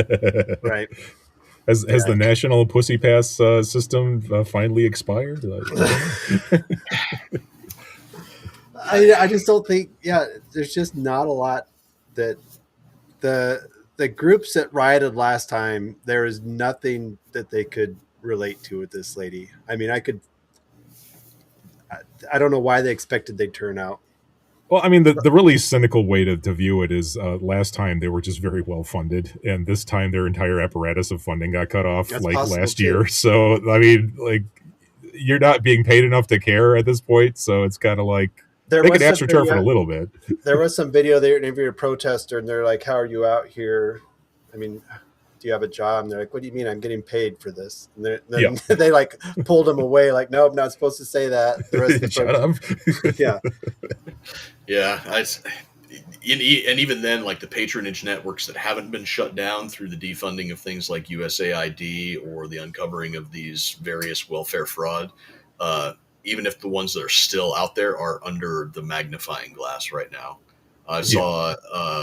Right. Has the national pussy pass system finally expired? I just don't think. Yeah, there's just not a lot that the groups that rioted last time. There is nothing that they could relate to with this lady. I mean, I don't know why they expected they'd turn out. Well, I mean, the really cynical way to view it is last time they were just very well funded, and this time their entire apparatus of funding got cut off That's like possible, last too. year. So, I mean, like, you're not being paid enough to care at this point. So it's kind of like There they was can some ask return for a video, little bit. there was some video they interviewed a protester, and they're like, "How are you out here? I mean, do you have a job?" And they're like, "What do you mean? I'm getting paid for this." And then Yeah. they like pulled him away, like, "Nope, not supposed to say that." The rest of the Shut up. yeah. Yeah, and even then, like the patronage networks that haven't been shut down through the defunding of things like USAID or the uncovering of these various welfare fraud, even if the ones that are still out there are under the magnifying glass right now. I saw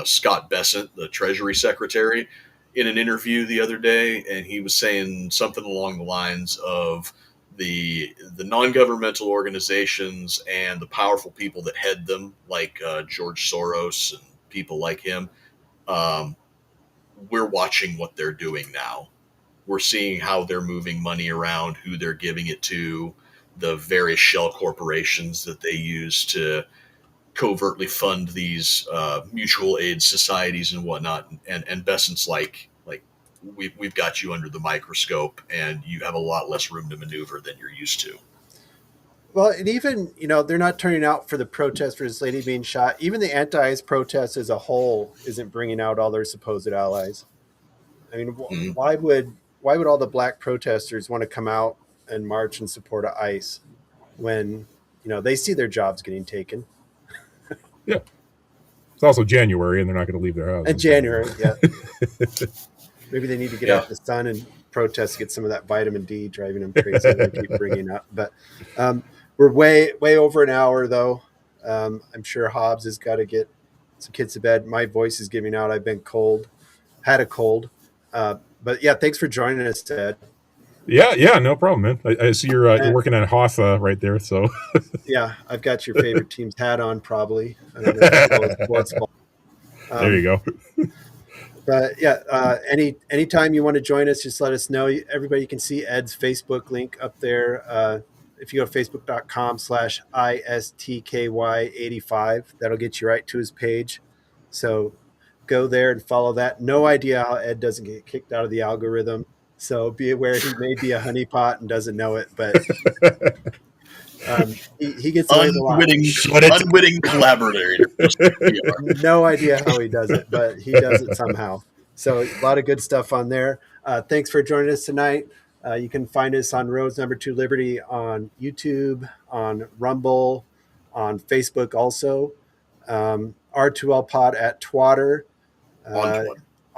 Scott Bessent, the Treasury Secretary, in an interview the other day, and he was saying something along the lines of the non-governmental organizations and the powerful people that head them, like George Soros and people like him. We're watching what they're doing now. We're seeing how they're moving money around, who they're giving it to, the various shell corporations that they use to covertly fund these mutual aid societies and whatnot. And Bessent's like we've got you under the microscope, and you have a lot less room to maneuver than you're used to. Well, and even, they're not turning out for the protest for this lady being shot. Even the anti-ICE protest as a whole isn't bringing out all their supposed allies. I mean, why would all the black protesters want to come out and march in support of ICE when, they see their jobs getting taken? Yeah. It's also January, and they're not going to leave their house. In January, yeah. Maybe they need to get out in the sun and protest to get some of that vitamin D driving them crazy. They keep bringing up. But we're way over an hour, though. I'm sure Hobbs has got to get some kids to bed. My voice is giving out. I've been had a cold. But yeah, thanks for joining us, Ted. Yeah, no problem, man. I see you're working at Hoth right there. So yeah, I've got your favorite team's hat on, probably. I don't know if it's sports ball. There you go. But yeah, anytime you want to join us, just let us know. Everybody can see Ed's Facebook link up there. If you go to facebook.com/ISTKY85, that'll get you right to his page. So go there and follow that. No idea how Ed doesn't get kicked out of the algorithm. So be aware he may be a honeypot and doesn't know it, but he gets away with a lot. Unwitting collaborator. No idea how he does it, but he does it somehow. So a lot of good stuff on there. Thanks for joining us tonight. You can find us on Roads Number 2 Liberty on YouTube, on Rumble, on Facebook also. R2L Pod at Twatter.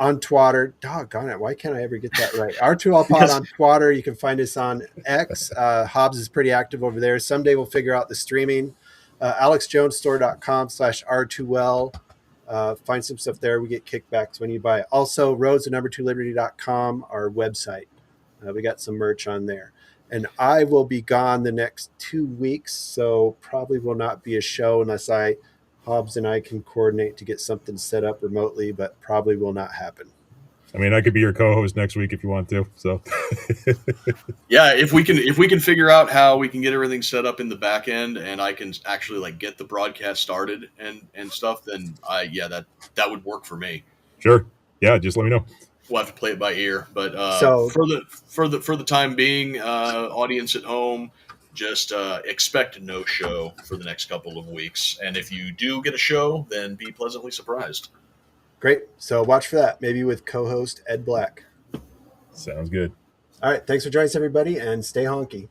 On Twatter. Doggone it. Why can't I ever get that right? R2L Pod on Twatter. You can find us on X. Hobbs is pretty active over there. Someday we'll figure out the streaming. AlexJonesStore.com/R2L. Find some stuff there. We get kickbacks when you buy it. Also, roads2liberty.com, our website. We got some merch on there. And I will be gone the next 2 weeks, so probably will not be a show unless Hobbs and I can coordinate to get something set up remotely, but probably will not happen. I mean, I could be your co-host next week if you want to. So, yeah, if we can figure out how we can get everything set up in the back end, and I can actually like get the broadcast started and stuff, then that would work for me. Sure. Yeah, just let me know. We'll have to play it by ear, but So- for the time being, audience at home, just expect no show for the next couple of weeks. And if you do get a show, then be pleasantly surprised. Great. So watch for that, maybe with co-host Ed Black. Sounds good. All right. Thanks for joining us, everybody, and stay honky.